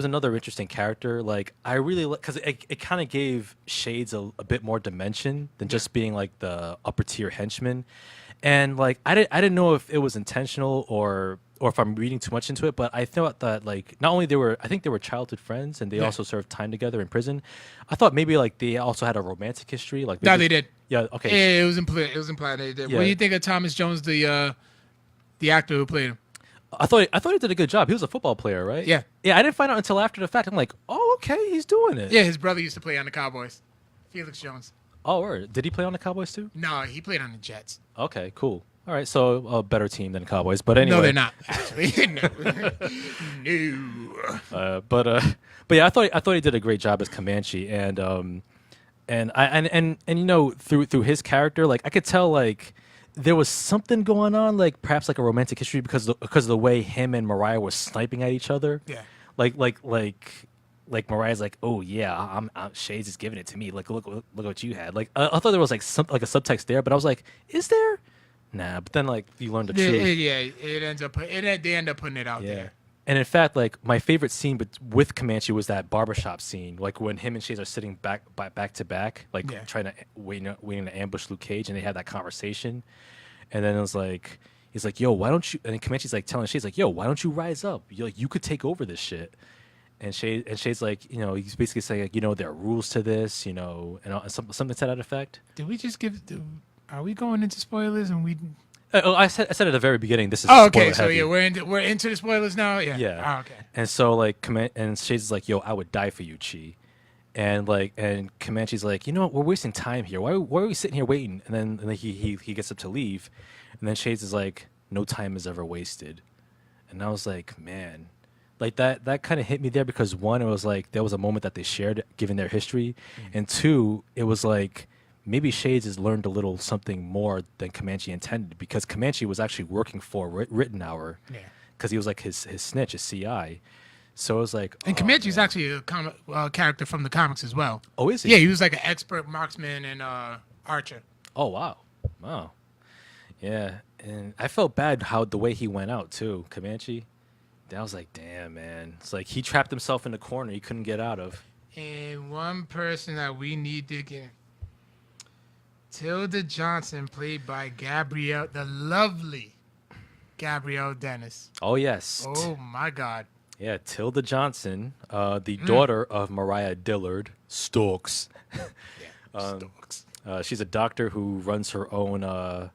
another interesting character. Like, I really, because it kind of gave Shades a bit more dimension than just being like the upper tier henchman. And like, I didn't know if it was intentional or if I'm reading too much into it, but I thought that like not only I think they were childhood friends, and they also served time together in prison. I thought maybe like they also had a romantic history. Like No, they did. Yeah. Okay. Yeah, it was implied they did. Yeah. What do you think of Thomas Jones, the actor who played him? I thought he did a good job. He was a football player, right? Yeah. Yeah, I didn't find out until after the fact. I'm like, oh, okay, he's doing it. Yeah, his brother used to play on the Cowboys. Felix Jones. Oh, word. Did he play on the Cowboys too? No, he played on the Jets. Okay, cool. All right, so a better team than Cowboys, but anyway. No, they're not actually. No. But yeah, I thought he did a great job as Comanche, and you know, through his character, like I could tell like there was something going on, like perhaps like a romantic history because of the way him and Mariah were sniping at each other. Yeah. Like like Mariah's like, oh yeah, I'm Shades is giving it to me. Like look what you had. Like I thought there was like like a subtext there, but I was like, is there? Nah. But then like you learn the truth. It ends up they end up putting it out there. And in fact, like my favorite scene with Comanche was that barbershop scene, like when him and Shades are sitting back to back, like trying to waiting to ambush Luke Cage, and they have that conversation, and then it was like he's like, "Yo, why don't you?" And then Comanche's like telling Shades like, "Yo, why don't you rise up? You could take over this shit." And Shades like, he's basically saying like, there are rules to this, and something to that effect. Did we just are we going into spoilers and we? I said at the very beginning. This is okay. So heavy. we're into the spoilers now. Yeah. Yeah. Oh, okay. And so like and Shades is like, "Yo, I would die for you, Chi," and Comanche's like, "You know what? We're wasting time here. Why are we sitting here waiting?" And then he gets up to leave, and then Shades is like, "No time is ever wasted," and I was like, man, like that kind of hit me there because one, it was like there was a moment that they shared given their history, and two, it was like. Maybe Shades has learned a little something more than Comanche intended because Comanche was actually working for Rittenhour because he was like his snitch, his CI. So it was like... And Comanche's actually a character from the comics as well. Oh, is he? Yeah, he was like an expert marksman and archer. Oh, wow. Wow. Yeah, and I felt bad the way he went out, too, Comanche. I was like, damn, man. It's like he trapped himself in the corner he couldn't get out of. And one person that we need to get... Tilda Johnson, played by the lovely Gabrielle Dennis. Oh, yes. Oh, my God. Yeah, Tilda Johnson, the daughter of Mariah Dillard, Stokes. Stokes. She's a doctor who runs her own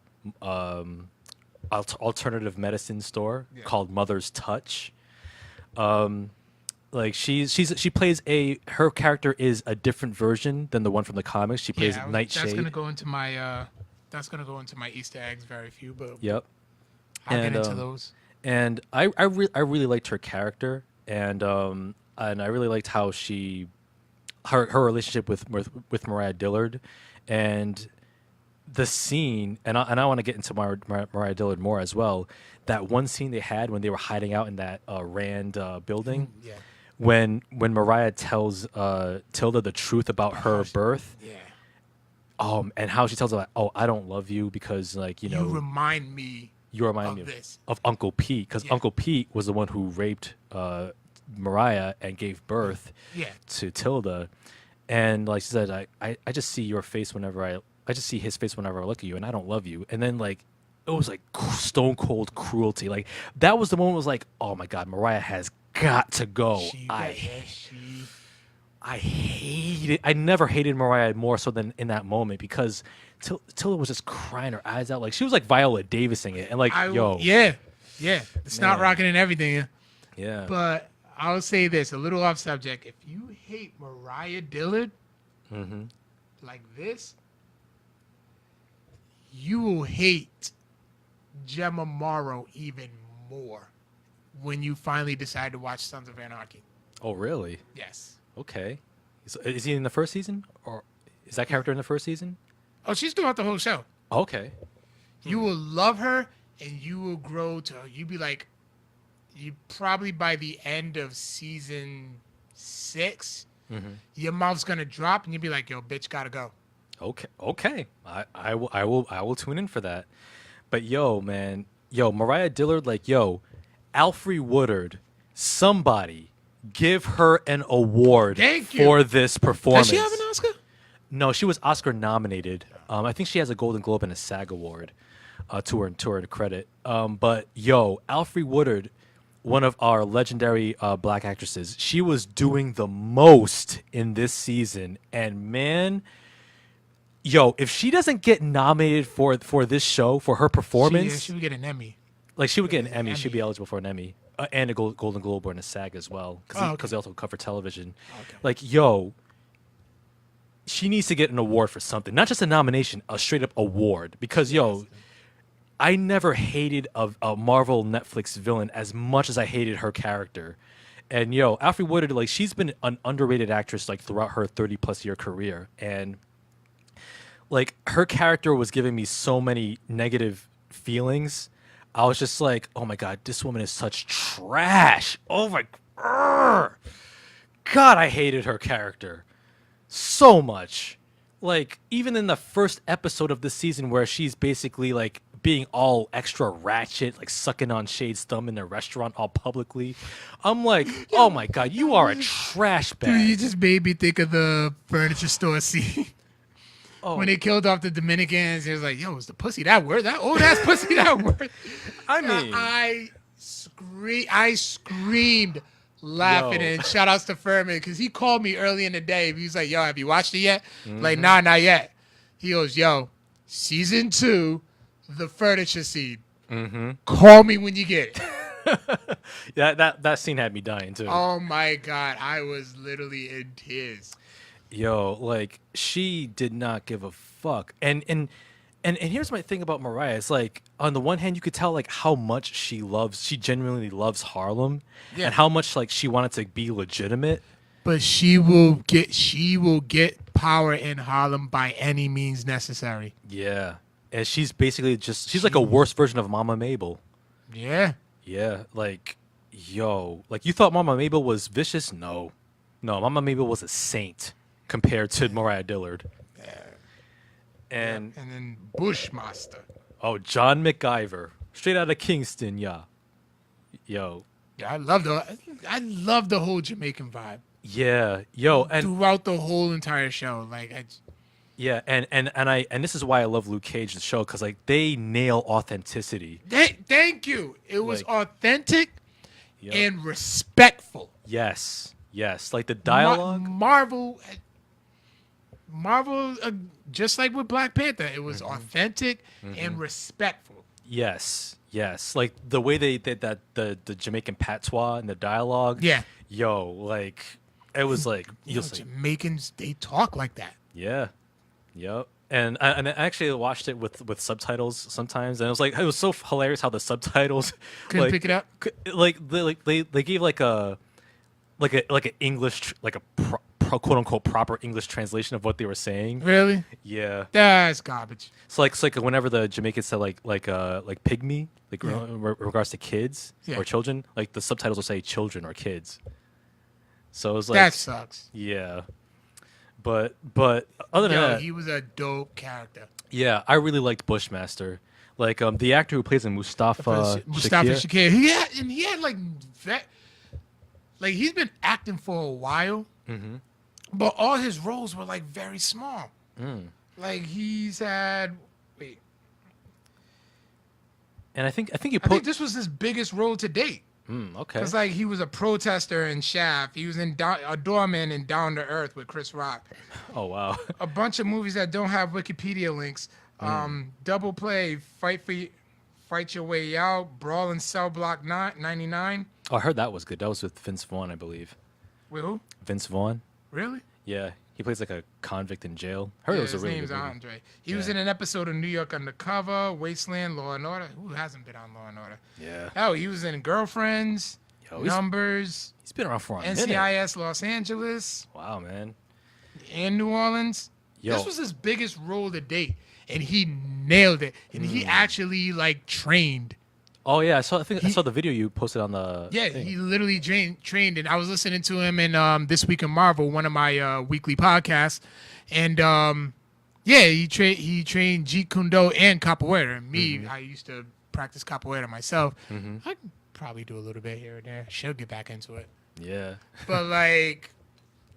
alternative medicine store called Mother's Touch. Like she plays her character is a different version than the one from the comics. She plays Nightshade. That's gonna go into my Easter eggs. Very few, but yep. I'll get into those. And I really liked her character, and I really liked how her relationship with Mariah Dillard, and the scene. And I want to get into Mariah Dillard more as well. That one scene they had when they were hiding out in that Rand building. Yeah. When Mariah tells Tilda the truth about her birth, and how she tells her, like, "Oh, I don't love you because like you remind me of Uncle Pete because Uncle Pete was the one who raped Mariah and gave birth to Tilda, and like she said, I just see your face whenever I just see his face whenever I look at you, and I don't love you." And then like it was like stone cold cruelty. Like that was the moment. Was like, oh my God, Mariah has got to go. I hate it. I never hated Mariah more so than in that moment because Tilda was just crying her eyes out. Like she was like Viola Davising it, and like it's not rocking and everything. Yeah, but I'll say this, a little off subject. If you hate Mariah Dillard like this, you will hate Gemma Morrow even more when you finally decide to watch Sons of Anarchy. Oh, really? Yes. Okay. Is he in the first season? Or is that character in the first season? Oh, she's throughout the whole show. Okay. You will love her, and you will grow to... You'll be like... You probably by the end of season 6, your mouth's going to drop, and you'll be like, yo, bitch, gotta go. Okay. I will tune in for that. But man, Mariah Dillard, like, Alfre Woodard, somebody give her an award for this performance. Does she have an Oscar? No, she was Oscar nominated. I think she has a Golden Globe and a SAG award to her credit. But Alfre Woodard, one of our legendary black actresses, she was doing the most in this season. And man, if she doesn't get nominated for this show for her performance, she would get an Emmy. Like she would get an Emmy. She'd be eligible for an Emmy and a Golden Globe or a SAG as well because they also cover television. Okay. Like she needs to get an award for something, not just a nomination, a straight up award. Because I never hated a Marvel Netflix villain as much as I hated her character. And Alfre Woodard, like she's been an underrated actress like throughout her 30+ year career, and like her character was giving me so many negative feelings. I was just like, oh my God, this woman is such trash. Oh my God. God, I hated her character so much. Like, even in the first episode of the season where she's basically like being all extra ratchet, like sucking on Shade's thumb in a restaurant all publicly. I'm like, oh my God, you are a trash bag. Dude, you just made me think of the furniture store scene. Oh. When they killed off the Dominicans, it was like, yo, is the pussy that word? That old ass pussy that word? I mean, I screamed laughing, and shout outs to Furman because he called me early in the day. He was like, yo, have you watched it yet? Like, nah, not yet. He goes, yo, season 2, the furniture scene. Call me when you get it. that scene had me dying too. Oh my God, I was literally in tears. Yo, like, she did not give a fuck. And here's my thing about Mariah. It's like, on the one hand, you could tell like how much she genuinely loves Harlem, and how much like she wanted to be legitimate. But she will get power in Harlem by any means necessary. Yeah. And she's basically she's like a worse version of Mama Mabel. Yeah. Yeah, like, yo, like, you thought Mama Mabel was vicious? No, Mama Mabel was a saint compared to Mariah Dillard. Yeah. And then Bushmaster. Oh, John McIver, straight out of Kingston, yeah. Yo. Yeah, I love the whole Jamaican vibe. Yeah, yo, and throughout the whole entire show, like yeah, and this is why I love Luke Cage, the show, because like they nail authenticity. Thank you. It was like, authentic and respectful. Yes, like the dialogue. Marvel, just like with Black Panther, it was authentic and respectful. Yes, like the way they did that, the Jamaican patois and the dialogue. Yeah. Yo, like it was like Jamaicans, they talk like that. Yeah. Yep. And I actually watched it with subtitles sometimes, and it was so hilarious how the subtitles couldn't pick it up. They gave like an English quote unquote proper English translation of what they were saying. Really? Yeah. That's garbage. So it's like whenever the Jamaicans said like pygmy, like in regards to kids or children, like the subtitles will say children or kids. So it was like that sucks. Yeah. But other than that, he was a dope character. Yeah, I really liked Bushmaster. Like the actor who plays him, Mustafa Shakir. He had like he's been acting for a while, but all his roles were like very small. Like he's had and I think this was his biggest role to date. Okay. Because like he was a protester in Shaft. He was in a doorman in Down to Earth with Chris Rock. Oh wow. A bunch of movies that don't have Wikipedia links. Double Play, Fight Your Way Out, Brawl in Cell Block 99. Oh, I heard that was good. That was with Vince Vaughn, I believe. With who? Vince Vaughn. Really? Yeah. He plays like a convict in jail. I heard it was a really good movie. His name's Andre. He was in an episode of New York Undercover, Wasteland, Law and Order. Who hasn't been on Law and Order? Yeah. Oh, he was in Girlfriends, Numbers. He's been around for a minute. NCIS Los Angeles. Wow, man. And New Orleans. Yo. This was his biggest role to date, and he nailed it. And he actually like trained. Oh yeah, I saw the video you posted on the. Yeah, thing. he literally trained, and I was listening to him in This Week in Marvel, one of my weekly podcasts, and he trained Jeet Kune Do and capoeira. And me, I used to practice capoeira myself. I could probably do a little bit here and there. She'll get back into it. Yeah. But like,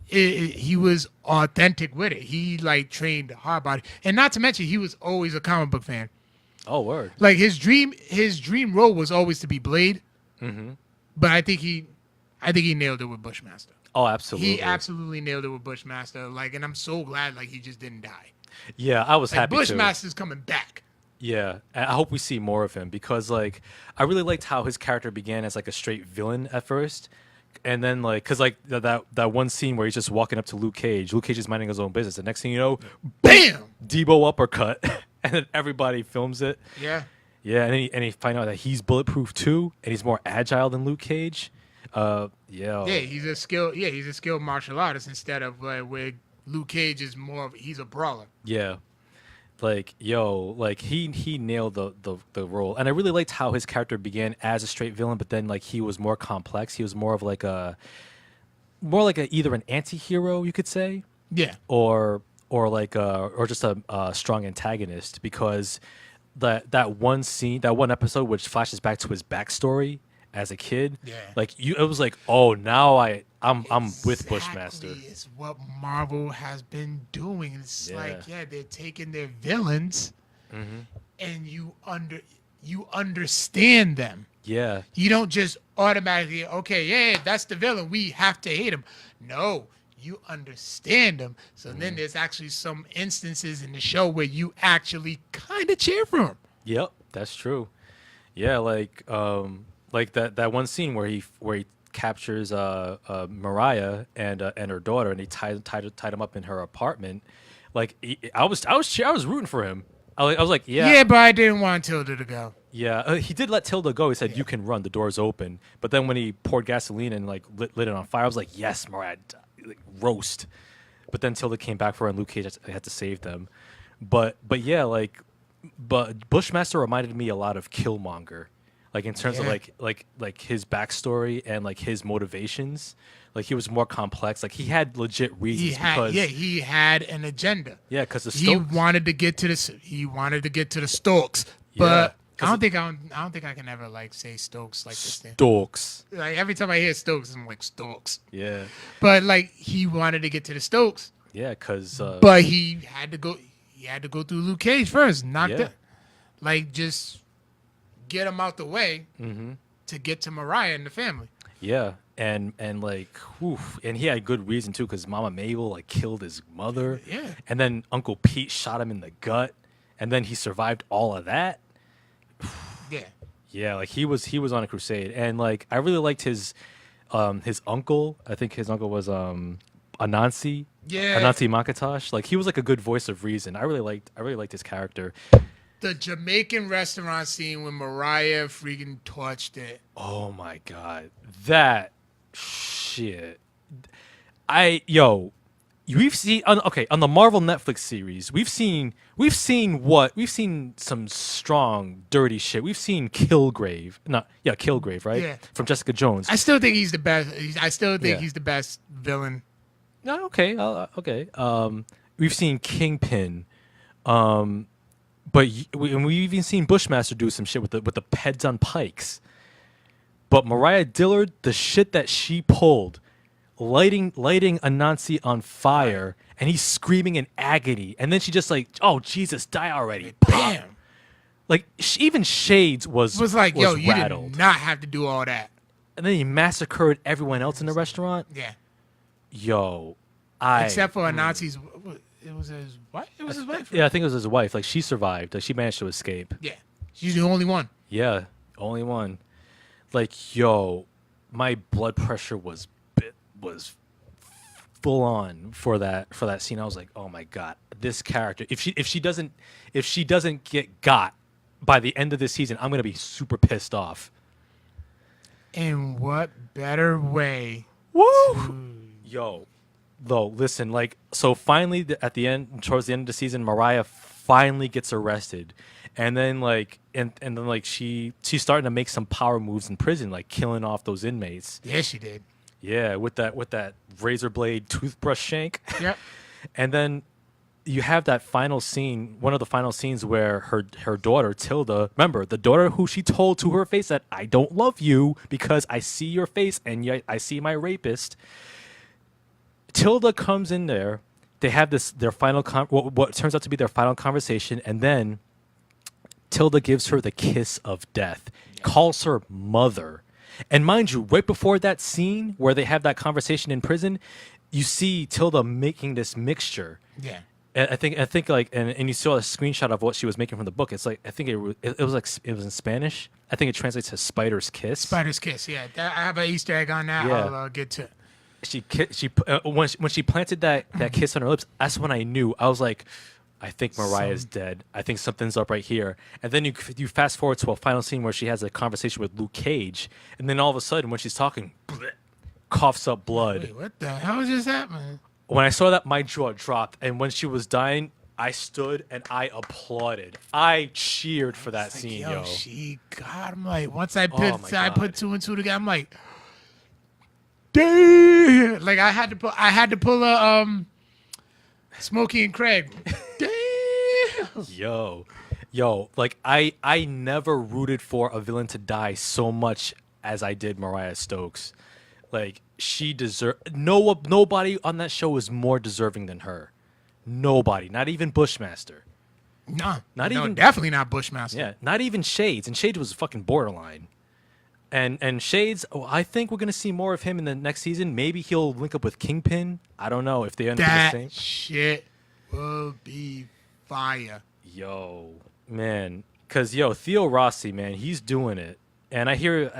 he was authentic with it. He like trained hard body, and not to mention he was always a comic book fan. Oh, word. Like his dream role was always to be Blade. But I think he nailed it with Bushmaster. Oh, absolutely. He absolutely nailed it with Bushmaster. Like, and I'm so glad like he just didn't die. Yeah, I was happy. Bushmaster's coming back. Yeah, and I hope we see more of him because like I really liked how his character began as like a straight villain at first. And then, like, because, like, that one scene where he's just walking up to Luke Cage. Luke Cage is minding his own business. The next thing you know, BAM! Debo uppercut. And then everybody films it. Yeah. Yeah, and he find out that he's bulletproof, too. And he's more agile than Luke Cage. Yeah. Yeah, he's a skilled martial artist instead of, where Luke Cage is he's a brawler. Yeah. Like, he nailed the role. And I really liked how his character began as a straight villain, but then, like, he was more complex. He was more of, like, more like either an anti-hero, you could say, Yeah. or like or just a strong antagonist, because that one scene, that one episode, which flashes back to his backstory as a kid, Yeah. like it was like, oh, now I'm with Bushmaster. Exactly. It's what Marvel has been doing. It's Yeah. like, yeah, they're taking their villains and you understand them. Yeah, You don't just automatically, okay, yeah, that's the villain. We have to hate him. No, you understand him. So then there's actually some instances in the show where you actually kind of cheer for him. yep, that's true. Yeah, like that one scene where he captures Mariah and her daughter, and he tied them up in her apartment. Like I was rooting for him. I was like, Yeah, but I didn't want Tilda to go. yeah. He did let Tilda go. He said, "You can run. The door's open." But then when he poured gasoline and like lit it on fire, I was like, "Yes, Mariah, like, roast." But then Tilda came back for her, and Luke Cage had to save them. But Bushmaster reminded me a lot of Killmonger, like in terms of Yeah. like his backstory and like his motivations. Like he was more complex. Like he had legit reasons He had an agenda. yeah, because the He Stokes, wanted to get to the Stokes, Yeah, but 'cause I don't think I can ever like say Stokes like this thing. Stokes. Like every time I hear Stokes, I'm like Stokes. Yeah, But like he wanted to get to the Stokes, yeah, because but he had to go. He had to go through Luke Cage first. Yeah. Like just get him out the way to get to Mariah and the family. yeah, and like, whew, and he had good reason too, because Mama Mabel like killed his mother. Yeah. And then Uncle Pete shot him in the gut, and then he survived all of that. Yeah. Yeah, like he was on a crusade, and like I really liked his uncle. I think his uncle was Anansi. Yeah. Anansi Makatosh. Like he was like a good voice of reason. I really liked his character. The Jamaican restaurant scene when Mariah freaking torched it. Oh my god, that shit. We've seen on the Marvel Netflix series. We've seen some strong, dirty shit. We've seen Kilgrave, Kilgrave, right? Yeah. From Jessica Jones. I still think he's the best. I still think Yeah. he's the best villain. No, okay, okay. We've seen Kingpin, and we've even seen Bushmaster do some shit with the Peds on Pikes. But Mariah Dillard, the shit that she pulled, lighting Anansi on fire, and he's screaming in agony, and then she just like, oh Jesus, die already! Bam. Like even Shades was Like, yo, you rattled. did not have to do all that. And then he massacred everyone else in the restaurant. Yeah. Yo, Except for Anansi's. It was his wife. It was his wife. Yeah, I think it was his wife. Like she survived. Like she managed to escape. Yeah. She's the only one. Yeah, only one. Like, yo, my blood pressure was full on for that scene. I was like, oh my god, this character. If she doesn't get got by the end of this season, I'm gonna be super pissed off. In what better way? Woo! Yo, though, listen, like, so finally at the end, towards the end of the season, Mariah finally gets arrested, and then like, and then like she's starting to make some power moves in prison, like killing off those inmates. Yeah, she did. Yeah, with that razor blade toothbrush shank. Yep. And then you have that final scene, one of the final scenes where her daughter Tilda, remember the daughter who she told to her face that I don't love you because I see your face and I see my rapist. Tilda comes in there. They have their final what turns out to be their final conversation, and then Tilda gives her the kiss of death, calls her mother. And mind you, right before that scene where they have that conversation in prison, you see Tilda making this mixture. Yeah. And I think like, and you saw a screenshot of what she was making from the book. It's like, I think it was in Spanish. I think it translates to spider's kiss. Spider's kiss. Yeah. I have an Easter egg on that. Yeah. I'll get to. When she planted that kiss on her lips, that's when I knew. I was like, I think Mariah's dead. I think something's up right here. And then you fast forward to a final scene where she has a conversation with Luke Cage, and then all of a sudden when she's talking, coughs up blood. Wait, what the hell just happened? When I saw that, my jaw dropped, and when she was dying, I stood and I applauded. I cheered for that scene, yo. She got him. Like once I Oh my put God. two and two together, I'm like, damn. Like I had to pull a Smokey and Craig. Damn. Yo, like I never rooted for a villain to die so much as I did Mariah Stokes. Like she nobody on that show is more deserving than her. Nobody, not even Bushmaster. No, even definitely not Bushmaster. Yeah, not even Shades, and Shades was fucking borderline. And Shades, I think we're gonna see more of him in the next season. Maybe he'll link up with Kingpin. I don't know if they end up the same. That shit will be fire. Yo, man, cause Theo Rossi, man, he's doing it, and I hear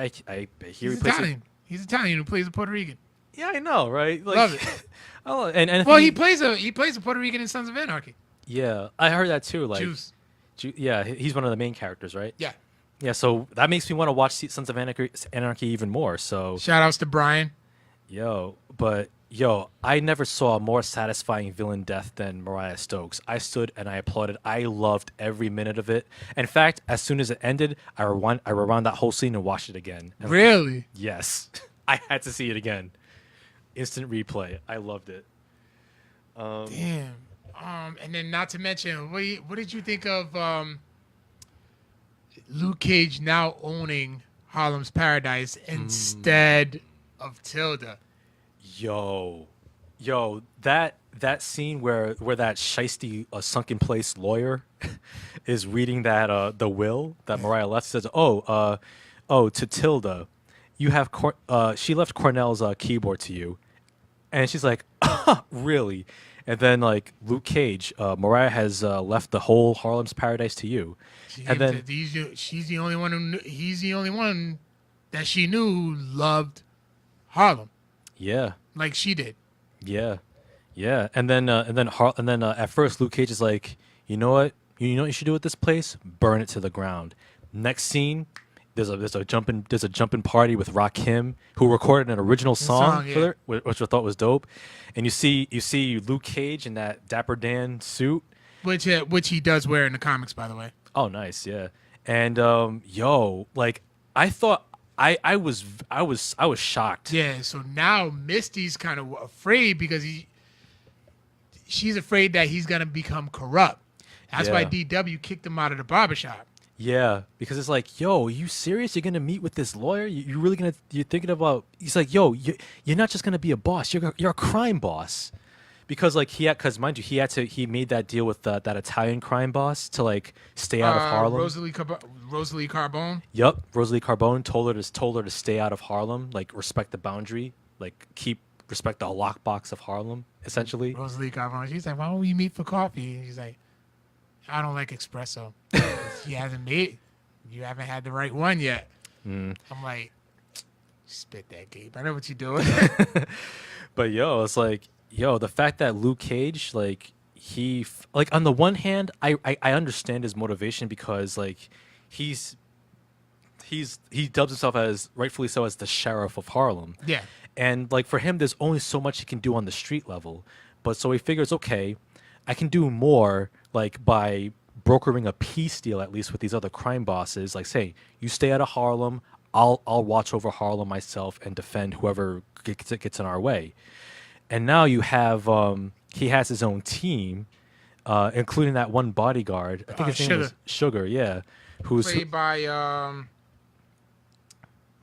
He's Italian. He's Italian who plays a Puerto Rican. Yeah, I know, right? Like, Love it. Oh, he plays a Puerto Rican in Sons of Anarchy. Yeah, I heard that too. Like, Juice. Yeah, he's one of the main characters, right? Yeah. Yeah, so that makes me want to watch Sons of Anarchy even more. So shout outs to Brian. I never saw a more satisfying villain death than Mariah Stokes. I stood and I applauded. I loved every minute of it. In fact, as soon as it ended, I rewound that whole scene and watched it again. Really? Yes. I had to see it again. Instant replay. I loved it. Damn. And then not to mention, what did you think of Luke Cage now owning Harlem's Paradise instead of Tilda? Yo, that scene where that shiesty sunken place lawyer is reading that the will that Mariah left, says, to Tilda, you have she left Cornell's keyboard to you, and she's like, really? And then like Luke Cage, Mariah has left the whole Harlem's Paradise to you, and then she's the only one he's the only one that she knew who loved Harlem. Yeah. Like she did. Yeah. And then at first Luke Cage is like, you know what you should do with this place? Burn it to the ground. Next scene, there's a jumping party with Rakim, who recorded an original song for her, which I thought was dope. And you see Luke Cage in that Dapper Dan suit, which he does wear in the comics, by the way. Oh, nice, yeah. And like I thought. I was shocked. Yeah, so now Misty's kind of afraid because she's afraid that he's gonna become corrupt. That's why DW kicked him out of the barbershop. Yeah, because it's like, yo, are you serious? You're gonna meet with this lawyer? You really you're thinking about? He's like, yo, you're not just gonna be a boss. You're a crime boss. Because like because mind you, he made that deal with that Italian crime boss to like stay out of Harlem. Rosalie Carbone. Yep, Rosalie Carbone told her to stay out of Harlem, like respect the boundary, like respect the lockbox of Harlem, essentially. Rosalie Carbone. She's like, why don't we meet for coffee? And she's like, I don't like espresso. You haven't had the right one yet. I'm like, spit that Gabe. I know what you're doing. But it's like. The fact that Luke Cage, like on the one hand, I understand his motivation because like he dubs himself as, rightfully so, as the sheriff of Harlem. Yeah. And like for him, there's only so much he can do on the street level. But so he figures, okay, I can do more like by brokering a peace deal at least with these other crime bosses. Like, say, you stay out of Harlem, I'll watch over Harlem myself and defend whoever gets in our way. And now you have he has his own team, including that one bodyguard. I think his name was Sugar, yeah. Who's played by oh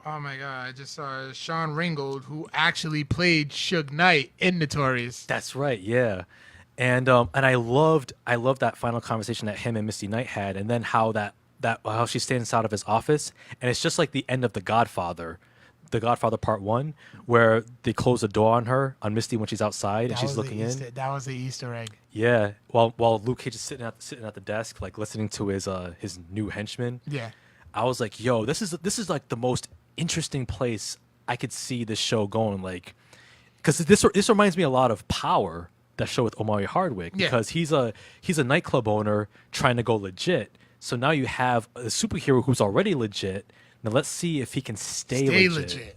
my god, I just saw Sean Ringgold, who actually played Suge Knight in Notorious. That's right, yeah. And I loved that final conversation that him and Misty Knight had, and then how how she stands out of his office, and it's just like the end of The Godfather Part 1, where they close the door on Misty when she's outside and she's looking in. That was the Easter egg. Yeah, while Luke Cage is sitting at the desk, like listening to his new henchman. Yeah, I was like, yo, this is like the most interesting place I could see this show going, like, because this reminds me a lot of Power, that show with Omari Hardwick, because he's a nightclub owner trying to go legit. So now you have a superhero who's already legit. Now let's see if he can stay legit.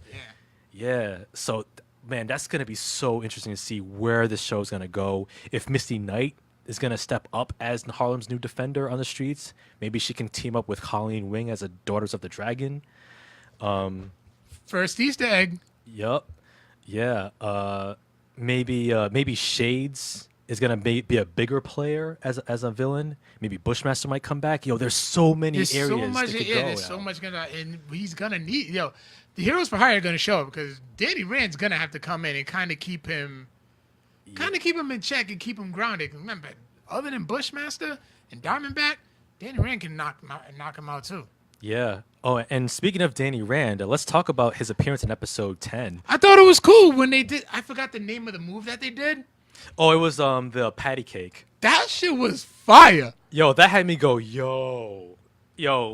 Yeah. So, man, that's going to be so interesting to see where this show is going to go. If Misty Knight is going to step up as Harlem's new defender on the streets, maybe she can team up with Colleen Wing as a Daughters of the Dragon. First Easter egg. Yup. Yeah. Maybe Shades is gonna be a bigger player as a villain. Maybe Bushmaster might come back. Yo, there's so many There's areas so much, that could yeah. go There's now. so much and he's gonna need, the heroes for hire are gonna show up because Danny Rand's gonna have to come in and kind of keep him in check and keep him grounded. 'Cause remember, other than Bushmaster and Diamondback, Danny Rand can knock him out too. Yeah. Oh, and speaking of Danny Rand, let's talk about his appearance in episode 10. I thought it was cool when they did. I forgot the name of the move that they did. Oh, it was the patty cake. That shit was fire. Yo, that had me go, yo,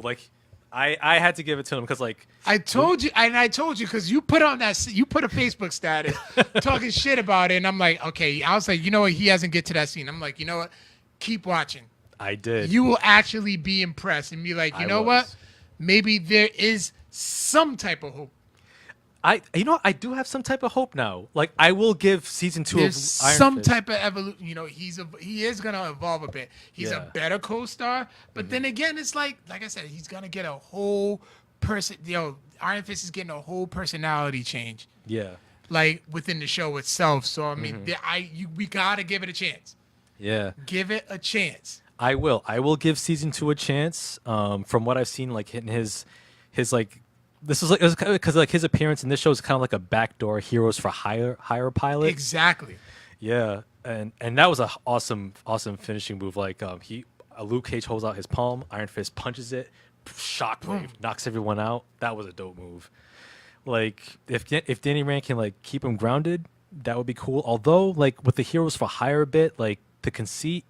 like I had to give it to him because like I told you because you put a Facebook status talking shit about it, and I'm like, okay. I was like, you know what? He hasn't get to that scene. I'm like, you know what? Keep watching. I did. You will actually be impressed and be like, you know what? Maybe there is some type of hope. I do have some type of hope now. Like I will give season 2 There's of Iron some Fist. type of evolution. He is gonna evolve a bit. He's a better co-star, but then again, it's like I said, he's gonna get a whole person. Iron Fist is getting a whole personality change. Yeah. Like within the show itself. So I mean, we gotta give it a chance. Yeah. Give it a chance. I will. I will give season 2 a chance. From what I've seen, like in his like. This is like because like his appearance in this show is kind of like a backdoor heroes for hire pilot. Exactly. Yeah, and that was a awesome finishing move. Like Luke Cage holds out his palm, Iron Fist punches it, shockwave, knocks everyone out. That was a dope move. Like if Danny Rand can like keep him grounded, that would be cool. Although like with the heroes for hire bit, like the conceit,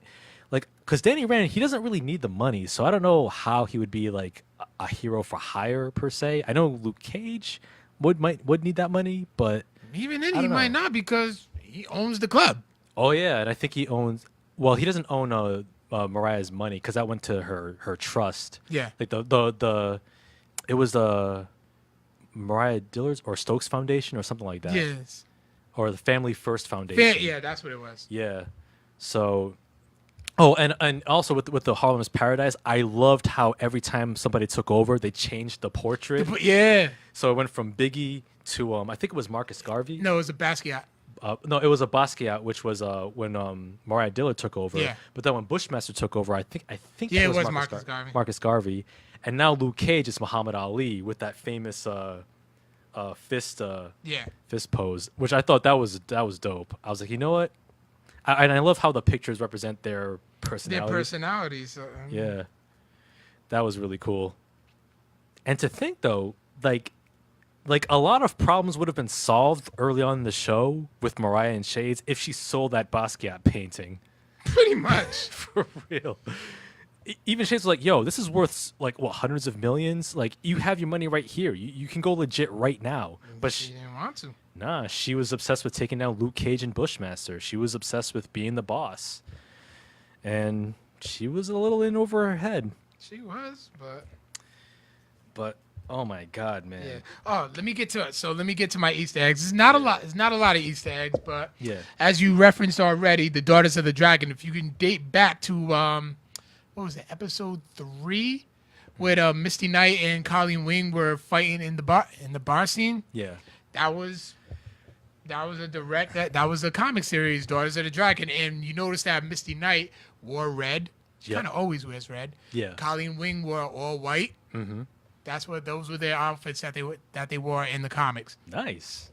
like because Danny Rand he doesn't really need the money, so I don't know how he would be like a hero for hire per se. I know Luke Cage would need that money, but even then he might not because he owns the club. Oh yeah, and I think he owns. Well, he doesn't own Mariah's money because that went to her trust. Yeah, like it was the Mariah Dillard's or Stokes Foundation or something like that. Yes, or the Family First Foundation. Yeah, that's what it was. Yeah, so. Oh, and also with the Harlem's Paradise, I loved how every time somebody took over, they changed the portrait. Yeah. So it went from Biggie to I think it was Marcus Garvey. No, it was a Basquiat. No, it was a Basquiat, which was when Mariah Dillard took over. Yeah. But then when Bushmaster took over, I think yeah, it was Marcus Garvey. Marcus Garvey, and now Luke Cage is Muhammad Ali with that famous fist fist pose, which I thought that was dope. I was like, you know what? And I love how the pictures represent their personalities. Yeah, that was really cool. And to think though, like a lot of problems would have been solved early on in the show with Mariah and Shades if she sold that Basquiat painting. Pretty much. For real. Even Shades was like, yo, this is worth like what, hundreds of millions? Like you have your money right here. You can go legit right now. But she didn't want to. Nah, she was obsessed with taking down Luke Cage and Bushmaster. She was obsessed with being the boss. And she was a little in over her head. She was, but oh my God, man. Yeah. Oh, let me get to it. So let me get to my Easter eggs. It's not a lot. It's not a lot of Easter eggs, but as you referenced already, the Daughters of the Dragon. If you can date back to what was it, episode 3, where Misty Knight and Colleen Wing were fighting in the bar scene. Yeah. That was a comic series, Daughters of the Dragon, and you notice that Misty Knight wore red. She kind of always wears red. Yeah. Colleen Wing wore all white. Mm-hmm. Those were their outfits that they wore in the comics. Nice.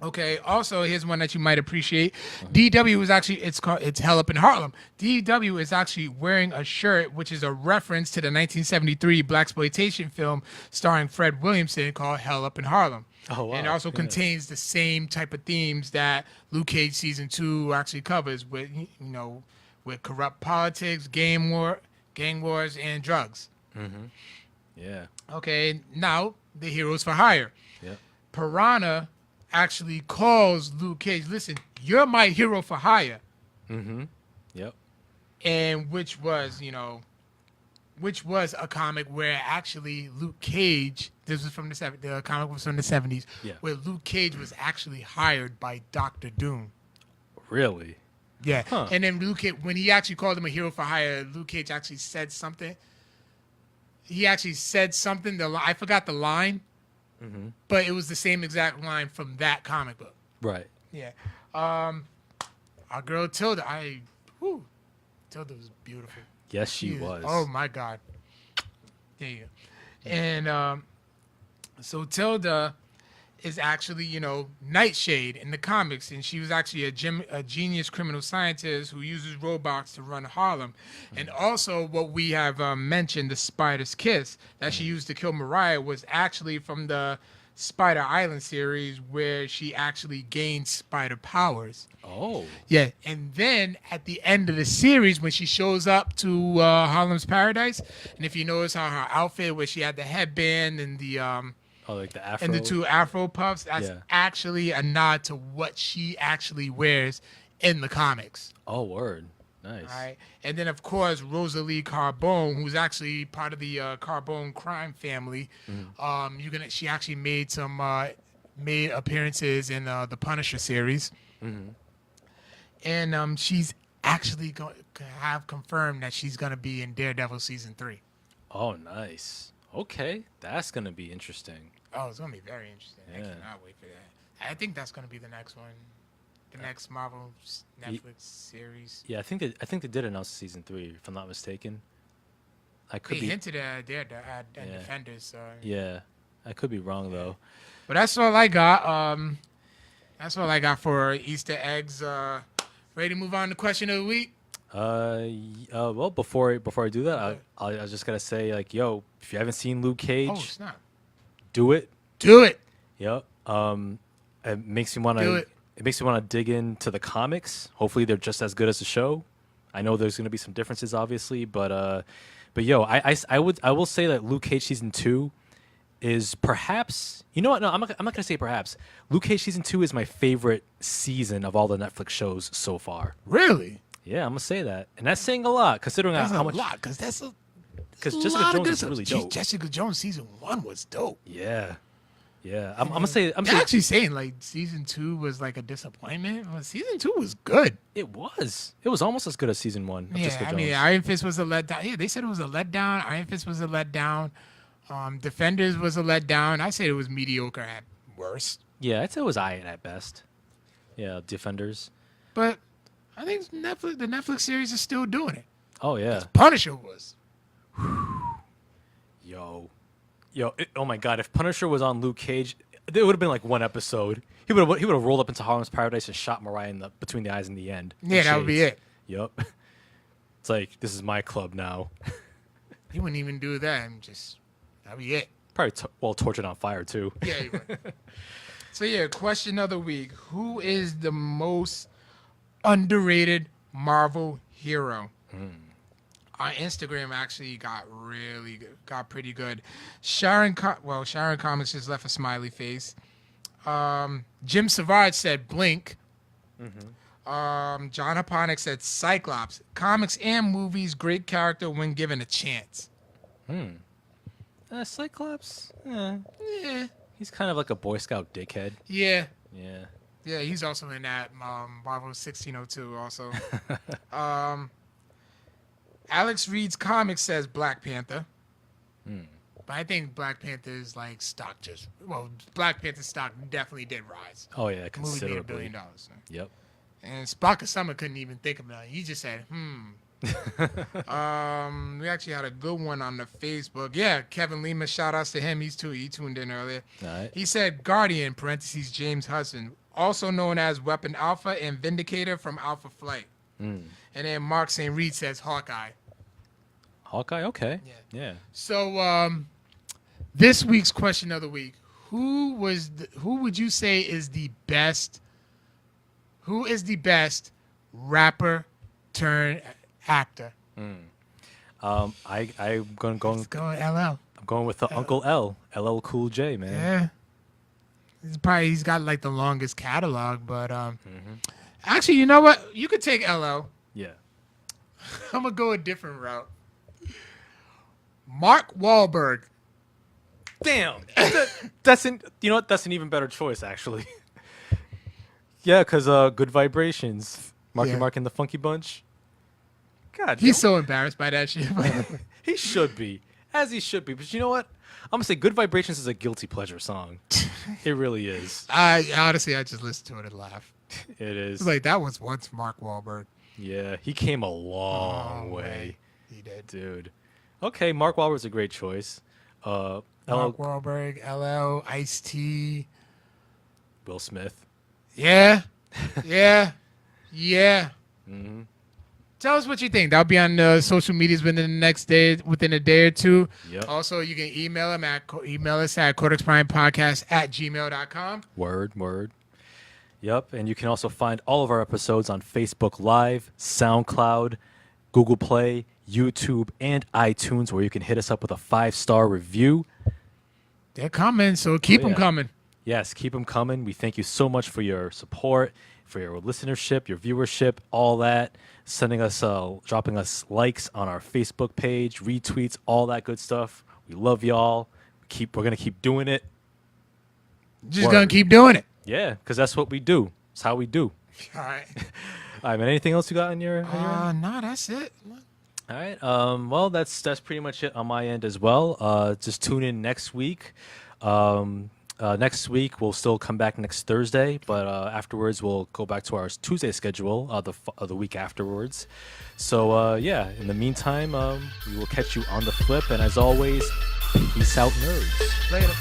Okay. Also, here's one that you might appreciate. DW is actually it's Hell Up in Harlem. DW is actually wearing a shirt which is a reference to the 1973 blaxploitation film starring Fred Williamson called Hell Up in Harlem. Oh wow. And it also contains the same type of themes that Luke Cage season 2 actually covers with with corrupt politics, gang wars, and drugs. Mm-hmm. Yeah. Okay, now the heroes for hire. Yeah. Piranha actually calls Luke Cage, listen, you're my hero for hire. Mm-hmm. Yep. And which was a comic where actually Luke Cage, this was from the comic was from the 70s, where Luke Cage was actually hired by Dr. Doom. Really? Yeah. Huh. And then Luke Cage, when he actually called him a hero for hire, Luke Cage actually said something. He actually said something. I forgot the line, but it was the same exact line from that comic book. Right. Yeah. Our girl Tilda, Tilda was beautiful. Yes, she was. Oh my God. There you go. And so Tilda is actually, Nightshade in the comics, and she was actually a genius criminal scientist who uses robots to run Harlem. And also, what we have mentioned, the Spider's Kiss that she used to kill Mariah, was actually from the Spider Island series, where she actually gained spider powers. Oh. Yeah, and then at the end of the series, when she shows up to Harlem's Paradise, and if you notice how her outfit, where she had the headband and the like the afro. and the two afro puffs, that's Yeah. actually a nod to what she actually wears in the comics. Oh, word. Nice. All right. And then, of course, Rosalie Carbone, who's actually part of the Carbone crime family. She actually made some appearances in the Punisher series. And she's actually going to have confirmed that she's going to be in Daredevil season 3. Oh, nice. Okay, that's gonna be interesting. Oh, it's going to be very interesting. Yeah. I cannot wait for that. I think that's going to be the next one. The next Marvel Netflix series. Yeah, I think they did announce season 3, if I'm not mistaken. I could They be. hinted at Defenders. So. Yeah, I could be wrong though. But that's all I got. That's all I got for Easter eggs. Ready to move on to question of the week? Well, before I do that, I was just gonna say, like, yo, if you haven't seen Luke Cage, Oh snap! do it. Do it. Yep. It makes me want Do to. it. It makes me want to dig into the comics. Hopefully, they're just as good as the show. I know there's gonna be some differences, obviously, but yo, I will say that Luke Cage season 2 is perhaps, you know what? No, I'm not gonna say perhaps. Luke Cage season 2 is my favorite season of all the Netflix shows so far. Really? Yeah, I'm gonna say that, and that's saying a lot considering That's how a much. lot, because that's a. Because a Jessica lot of Jones good is stuff. really Gee, dope. Jessica Jones season 1 was dope. Yeah. I'm gonna say. They're actually saying like season 2 was like a disappointment. Well, season 2 was good. It was. It was almost as good as season 1. Of Jessica Yeah, I Jones. mean, Iron Fist was a letdown. Yeah, they said it was a letdown. Iron Fist was a letdown. Defenders was a letdown. I said it was mediocre at worst. Yeah, I'd say it was I at best. Yeah, Defenders. But I think the Netflix series is still doing it. Oh yeah. Punisher was. Yo, oh my God! If Punisher was on Luke Cage, it would have been like one episode. He would have rolled up into Harlem's Paradise and shot Mariah between the eyes in the end. Yeah, that would be it. Yep. It's like, this is my club now. He wouldn't even do that. That'd be it. Probably tortured on fire too. Yeah, he would. So yeah, question of the week: who is the most underrated Marvel hero? Our Instagram actually got pretty good. Sharon Comics just left a smiley face. Jim Savard said Blink. John Haponic said Cyclops. Comics and movies, great character when given a chance. Cyclops. Yeah. He's kind of like a Boy Scout dickhead. Yeah. Yeah. Yeah, he's also in that Marvel 1602 also. Alex Reed's Comics says Black Panther. But I think Black Panther's like stock Black Panther stock definitly did rise. Oh yeah, The movie made $1 considerably. billion. So. Yep. And Spock of Summer couldn't even think about it. He just said, We actually had a good one on the Facebook. Yeah, Kevin Lima, shout outs to him. He tuned in earlier. All right. He said Guardian, parentheses, James Hudson, also known as Weapon Alpha and Vindicator from Alpha Flight. And then Mark St. Reed says Hawkeye. Hawkeye. Okay. Yeah. Yeah. So this week's question of the week: who would you say is the best? Who is the best rapper turned actor? I'm going. Let's go with LL. I'm going with Uncle L. LL Cool J, man. Yeah. He's got like the longest catalog, but actually, you know what? You could take LL. Yeah. I'm gonna go a different route. Mark Wahlberg. Damn. That's an even better choice, actually. Yeah, because Good Vibrations. Marky Yeah. Mark and the Funky Bunch. God, He's so embarrassed by that shit. he should be. As he should be. But you know what? I'm gonna say Good Vibrations is a guilty pleasure song. It really is. Honestly, I just listen to it and laugh. It is. It's like that was once Mark Wahlberg. Yeah, he came a long way. He did. Dude. Okay, Mark Wahlberg's a great choice. Mark Wahlberg, LL, Ice-T. Will Smith. Yeah. Yeah. Mm-hmm. Tell us what you think. That'll be on social medias within a day or two. Yep. Also, you can email us at codexprimepodcast@gmail.com. Word. Yep, and you can also find all of our episodes on Facebook Live, SoundCloud, Google Play, YouTube, and iTunes, where you can hit us up with a 5-star review. They're coming, so keep them coming. Yes, keep them coming. We thank you so much for your support, for your listenership, your viewership, all that. Sending us, dropping us likes on our Facebook page, retweets, all that good stuff. We love y'all. We're gonna keep doing it. Just gonna keep doing it. Yeah, because that's what we do. It's how we do. All right. All right, man. Anything else you got on your? No, that's it. All right. Well, that's pretty much it on my end as well. Just tune in next week. Next week we'll still come back next Thursday, but afterwards we'll go back to our Tuesday schedule the week afterwards. So yeah. In the meantime, we will catch you on the flip, and as always, peace out, nerds. Later.